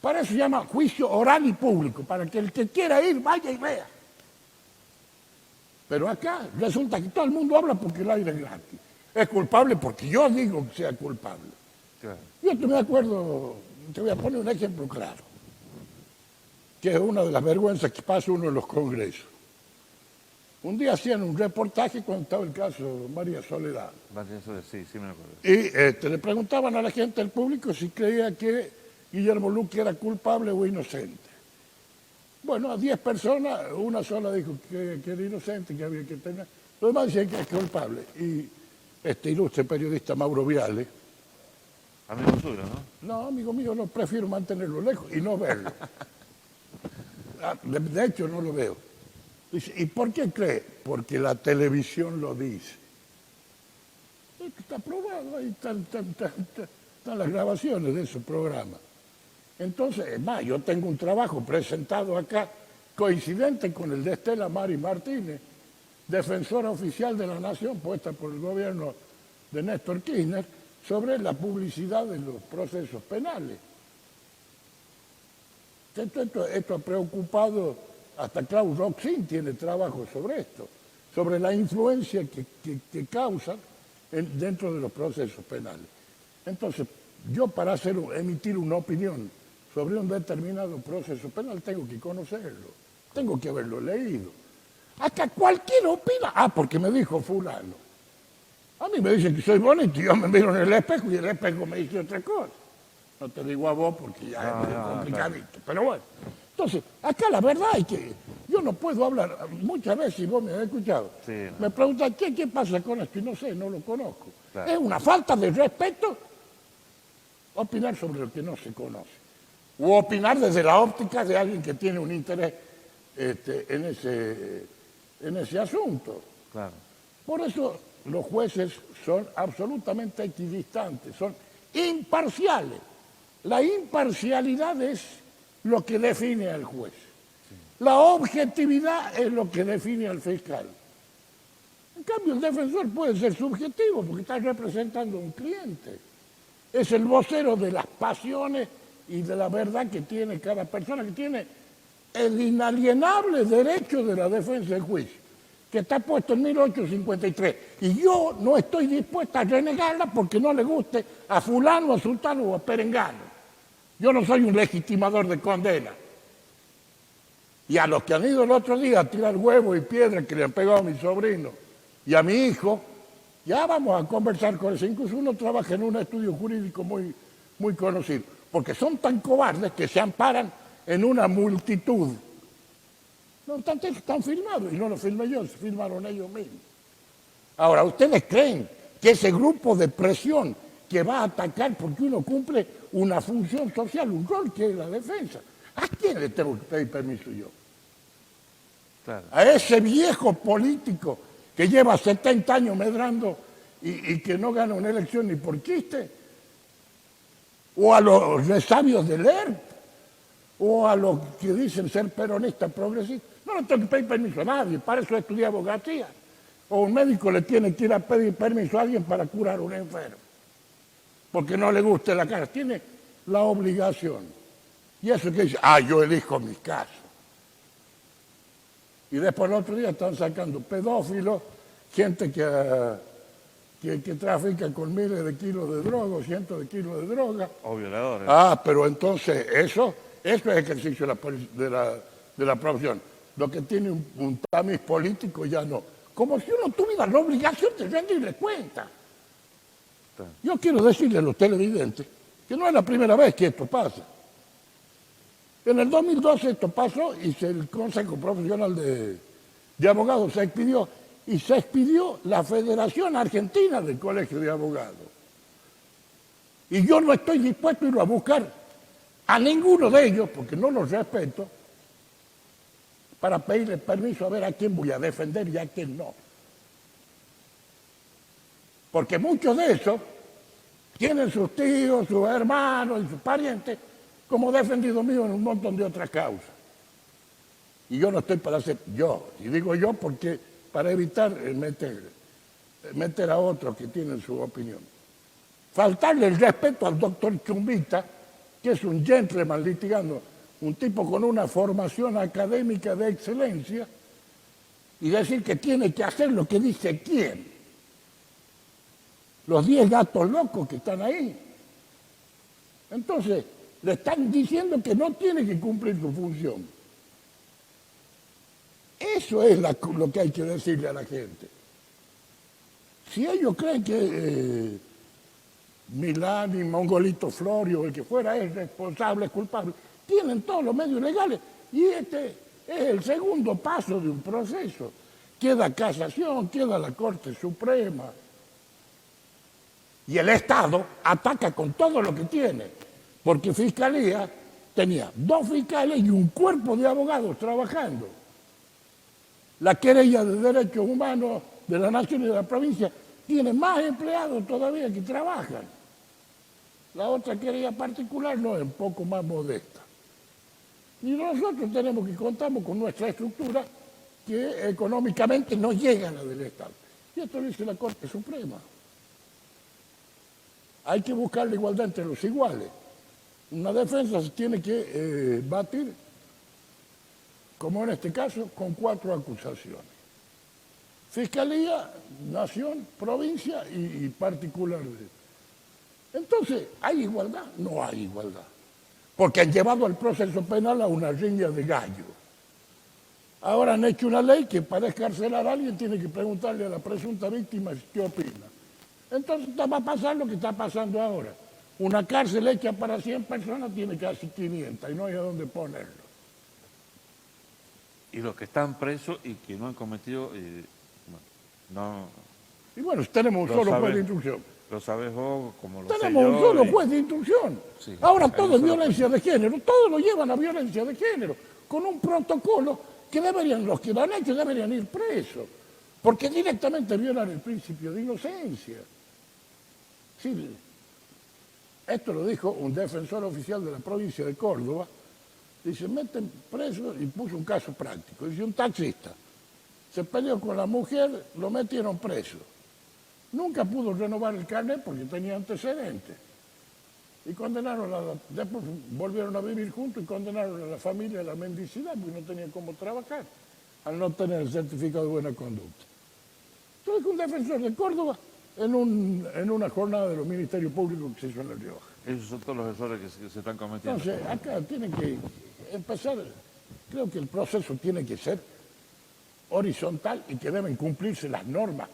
Para eso se llama juicio oral y público, para que el que quiera ir vaya y vea. Pero acá resulta que todo el mundo habla porque el aire es gratis. Es culpable porque yo digo que sea culpable. Claro. Yo me acuerdo, te voy a poner un ejemplo claro, que es una de las vergüenzas que pasa uno en los congresos. Un día hacían un reportaje cuando estaba el caso María Soledad. María Soledad, sí, me acuerdo. Y le preguntaban a la gente del público si creía que Guillermo Luque era culpable o inocente. Bueno, a 10 personas, una sola dijo que era inocente, que había que tener. Los demás decían que es culpable. Y este ilustre periodista Mauro Viale. Amigo suyo, ¿no? No, amigo mío, no, prefiero mantenerlo lejos y no verlo. De hecho, no lo veo. Dice, ¿y por qué cree? Porque la televisión lo dice. Esto está probado, ahí están las grabaciones de esos programas. Entonces, es más, yo tengo un trabajo presentado acá, coincidente con el de Estela Mari Martínez, defensora oficial de la Nación, puesta por el gobierno de Néstor Kirchner, sobre la publicidad de los procesos penales. Esto ha preocupado, hasta Klaus Roxin tiene trabajo sobre esto, sobre la influencia que causan dentro de los procesos penales. Entonces, yo para emitir una opinión sobre un determinado proceso penal tengo que conocerlo, tengo que haberlo leído. Acá cualquiera opina, porque me dijo fulano. A mí me dicen que soy bonito y yo me miro en el espejo y el espejo me dice otra cosa. No te digo a vos porque ya es medio complicadito, claro. Pero bueno. Entonces, acá la verdad es que yo no puedo hablar, muchas veces, y vos me has escuchado, sí, no. Me preguntan, ¿qué pasa con esto? Y no sé, no lo conozco. Claro. Es una falta de respeto opinar sobre lo que no se conoce. O opinar desde la óptica de alguien que tiene un interés en ese asunto. Claro. Por eso los jueces son absolutamente equidistantes, son imparciales. La imparcialidad es lo que define al juez. Sí. La objetividad es lo que define al fiscal. En cambio, el defensor puede ser subjetivo porque está representando a un cliente. Es el vocero de las pasiones y de la verdad que tiene cada persona, que tiene el inalienable derecho de la defensa del juicio, que está puesto en 1853. Y yo no estoy dispuesta a renegarla porque no le guste a fulano, a sultano o a perengano. Yo no soy un legitimador de condena. Y a los que han ido el otro día a tirar huevos y piedras que le han pegado a mi sobrino y a mi hijo, ya vamos a conversar con eso. Incluso uno trabaja en un estudio jurídico muy conocido, porque son tan cobardes que se amparan en una multitud. No obstante, están filmados, y no lo filmé yo, se filmaron ellos mismos. Ahora, ¿ustedes creen que ese grupo de presión que va a atacar porque uno cumple una función social, un rol que es la defensa, ¿a quién le tengo que pedir permiso yo? Claro. A ese viejo político que lleva 70 años medrando y que no gana una elección ni por chiste, o a los resabios del ERP, o a los que dicen ser peronistas progresistas. No le tengo que pedir permiso a nadie, para eso estudié abogacía. O un médico le tiene que ir a pedir permiso a alguien para curar a un enfermo, porque no le guste la cara, tiene la obligación. Y eso que dice, yo elijo mis casos. Y después el otro día están sacando pedófilos, gente que trafica con miles de kilos de droga, o cientos de kilos de droga. O violadores. Pero entonces eso es ejercicio de la profesión. Lo que tiene un tamiz político ya no. Como si uno tuviera la obligación de rendirle cuenta. Yo quiero decirle a los televidentes que no es la primera vez que esto pasa. En el 2012 esto pasó y el Consejo Profesional de Abogados se expidió y se expidió la Federación Argentina del Colegio de Abogados. Y yo no estoy dispuesto a ir a buscar a ninguno de ellos, porque no los respeto, para pedirle permiso a ver a quién voy a defender y a quién no. Porque muchos de esos tienen sus tíos, sus hermanos y sus parientes como defendidos míos en un montón de otras causas. Y yo no estoy para hacer y digo yo porque para evitar meter a otros que tienen su opinión. Faltarle el respeto al doctor Chumbita, que es un gentleman litigando, un tipo con una formación académica de excelencia, y decir que tiene que hacer lo que dice quién. Los 10 gatos locos que están ahí. Entonces, le están diciendo que no tiene que cumplir su función. Eso es lo que hay que decirle a la gente. Si ellos creen que Milán y Mongolito Florio, el que fuera, es responsable, es culpable, tienen todos los medios legales y este es el segundo paso de un proceso. Queda casación, queda la Corte Suprema. Y el Estado ataca con todo lo que tiene, porque Fiscalía tenía 2 fiscales y un cuerpo de abogados trabajando. La querella de derechos humanos de la nación y de la provincia tiene más empleados todavía que trabajan. La otra querella particular no es un poco más modesta. Y nosotros tenemos que contamos con nuestra estructura que económicamente no llega a la del Estado. Y esto lo dice la Corte Suprema. Hay que buscar la igualdad entre los iguales. Una defensa se tiene que batir, como en este caso, con 4 acusaciones. Fiscalía, nación, provincia y particular. Entonces, ¿hay igualdad? No hay igualdad. Porque han llevado al proceso penal a una riña de gallo. Ahora han hecho una ley que para escarcelar a alguien tiene que preguntarle a la presunta víctima qué opina. Entonces va a pasar lo que está pasando ahora. Una cárcel hecha para 100 personas tiene casi 500 y no hay a dónde ponerlo. Y los que están presos y que no han cometido, no... Y bueno, tenemos un solo juez de instrucción. Lo sabes vos, como lo sé yo. Tenemos un solo juez de instrucción. Sí, ahora todo es violencia de género, todo lo llevan a violencia de género, con un protocolo que los que lo han hecho deberían ir presos, porque directamente violan el principio de inocencia. Sí, esto lo dijo un defensor oficial de la provincia de Córdoba. Dice, meten preso, y puso un caso práctico. Dice, un taxista se peleó con la mujer, lo metieron preso. Nunca pudo renovar el carnet porque tenía antecedentes. Y después volvieron a vivir juntos y condenaron a la familia a la mendicidad porque no tenían cómo trabajar. al no tener el certificado de buena conducta. Entonces, un defensor de Córdoba en una jornada de los ministerios públicos que se hizo en La Rioja. Esos son todos los errores que se están cometiendo. Entonces, acá tiene que empezar, creo que el proceso tiene que ser horizontal y que deben cumplirse las normas,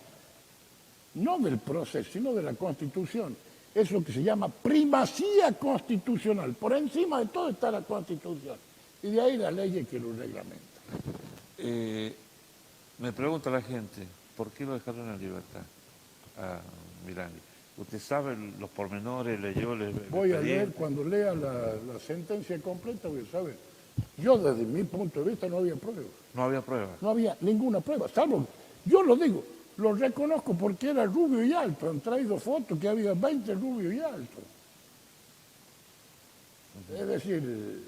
no del proceso, sino de la Constitución. Es lo que se llama primacía constitucional. Por encima de todo está la Constitución. Y de ahí las leyes que lo reglamentan. Me pregunta la gente, ¿por qué lo dejaron en libertad a Milani? ¿Usted sabe los pormenores, leyó el Voy a leer, expediente? cuando lea la sentencia completa, voy a saber. Yo, desde mi punto de vista, no había pruebas. No había pruebas. No había ninguna prueba, salvo, yo lo digo, lo reconozco porque era rubio y alto. Han traído fotos que había 20 rubios y altos. Es decir,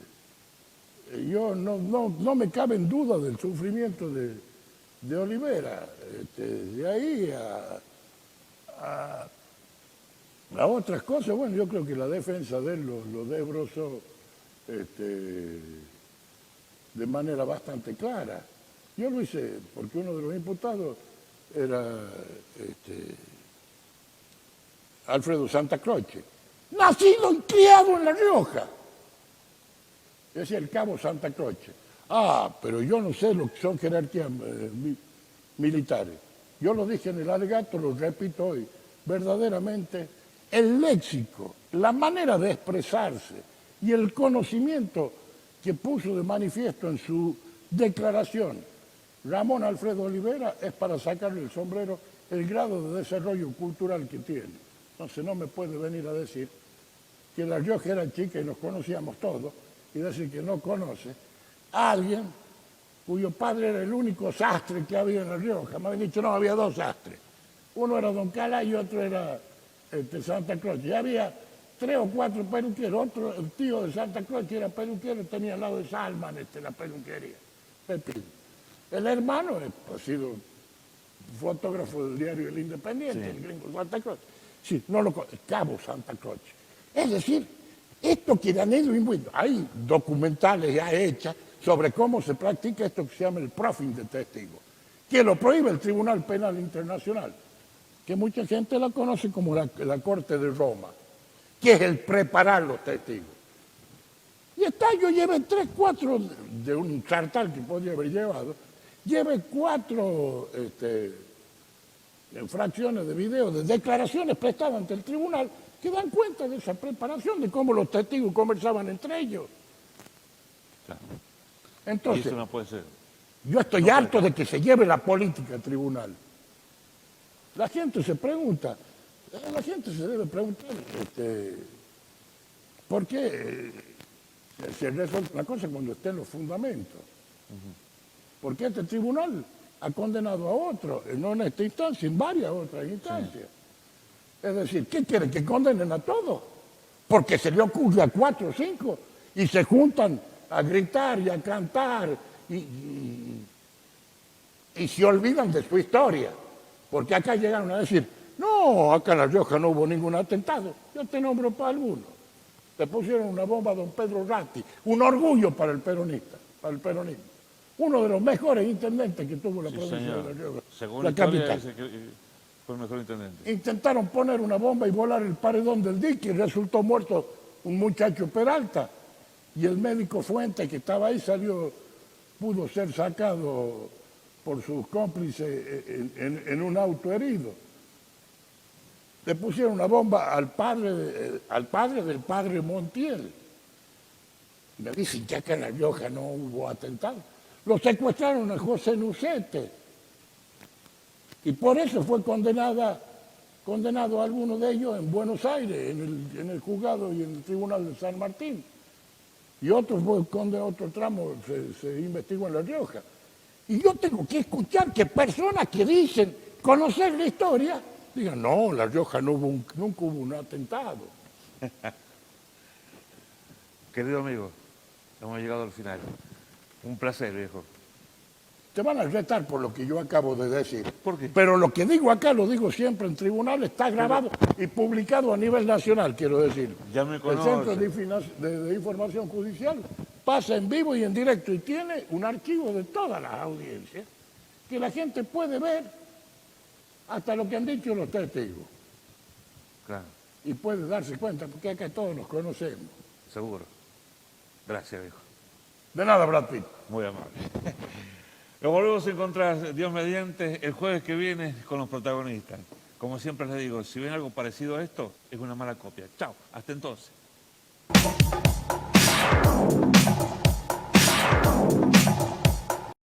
yo no me cabe en duda del sufrimiento de Olivera. De ahí a otras cosas, bueno, yo creo que la defensa de él lo desbrozó de manera bastante clara. Yo lo hice porque uno de los imputados era Alfredo Santa Croce, nacido y criado en La Rioja. Decía el cabo Santa Croce. Pero yo no sé lo que son jerarquías militares. Yo lo dije en el alegato, lo repito hoy. Verdaderamente, el léxico, la manera de expresarse y el conocimiento que puso de manifiesto en su declaración Ramón Alfredo Olivera es para sacarle el sombrero el grado de desarrollo cultural que tiene. Entonces no me puede venir a decir que La Rioja era chica y nos conocíamos todos y decir que no conoce a alguien cuyo padre era el único sastre que había en La Rioja. Me han dicho, no, había dos sastres. Uno era Don Cala y otro era Santa Croce. Y había 3 o 4 peluqueros. Otro, el tío de Santa Cruz, que era peluquero, tenía al lado de Salman la peluquería. Pepín. El hermano ha sido fotógrafo del diario El Independiente, sí. El gringo Santa Cruz. Sí, no lo Cabo Santa Cruz. Es decir, esto que han ido imbuiendo. Hay documentales ya hechas sobre cómo se practica esto que se llama el proffing de testigos, que lo prohíbe el Tribunal Penal Internacional, que mucha gente la conoce como la Corte de Roma, que es el preparar los testigos. Y yo llevé 3, 4 de un sartal que podía haber llevado, llevé 4 fracciones de video, de declaraciones prestadas ante el tribunal, que dan cuenta de esa preparación, de cómo los testigos conversaban entre ellos. Claro. Entonces, y eso no puede ser. Yo estoy harto de que se lleve la política al tribunal. La gente se pregunta, la gente se debe preguntar, ¿por qué se resuelve la cosa cuando esté en los fundamentos? ¿Por qué este tribunal ha condenado a otro, no en esta instancia, en varias otras instancias? Sí. Es decir, ¿qué quieren? ¿Que condenen a todos? Porque se le ocurre a 4 o 5 y se juntan a gritar y a cantar y se olvidan de su historia. Porque acá llegaron a decir, no, acá en La Rioja no hubo ningún atentado. Yo te nombro para alguno. Le pusieron una bomba a don Pedro Ratti, un orgullo para el peronista, para el peronismo. Uno de los mejores intendentes que tuvo la provincia de La Rioja, según la capital. Dice que fue el mejor intendente. Intentaron poner una bomba y volar el paredón del dique y resultó muerto un muchacho Peralta. Y el médico Fuente que estaba ahí pudo ser sacado por sus cómplices en un auto herido. Le pusieron una bomba al padre del padre Montiel. Me dicen que acá en La Rioja no hubo atentado. Lo secuestraron a José Nucete. Y por eso fue condenado alguno de ellos en Buenos Aires, en el juzgado y en el tribunal de San Martín. Y otro tramo se investigó en La Rioja. Y yo tengo que escuchar que personas que dicen conocer la historia digan, no, en La Rioja nunca hubo un atentado. Querido amigo, hemos llegado al final. Un placer, viejo. Te van a retar por lo que yo acabo de decir. ¿Por qué? Pero lo que digo acá, lo digo siempre en tribunal, está grabado y publicado a nivel nacional, quiero decir. Ya me conoce. El Centro de Información Judicial pasa en vivo y en directo y tiene un archivo de todas las audiencias que la gente puede ver hasta lo que han dicho los testigos. Claro, Y puede darse cuenta, porque acá todos nos conocemos. seguro. Gracias, viejo. De nada, Brad Pitt. Muy amable. Nos volvemos a encontrar, Dios mediante, el jueves que viene con los protagonistas. Como siempre les digo, si ven algo parecido a esto, es una mala copia. Chao, hasta entonces.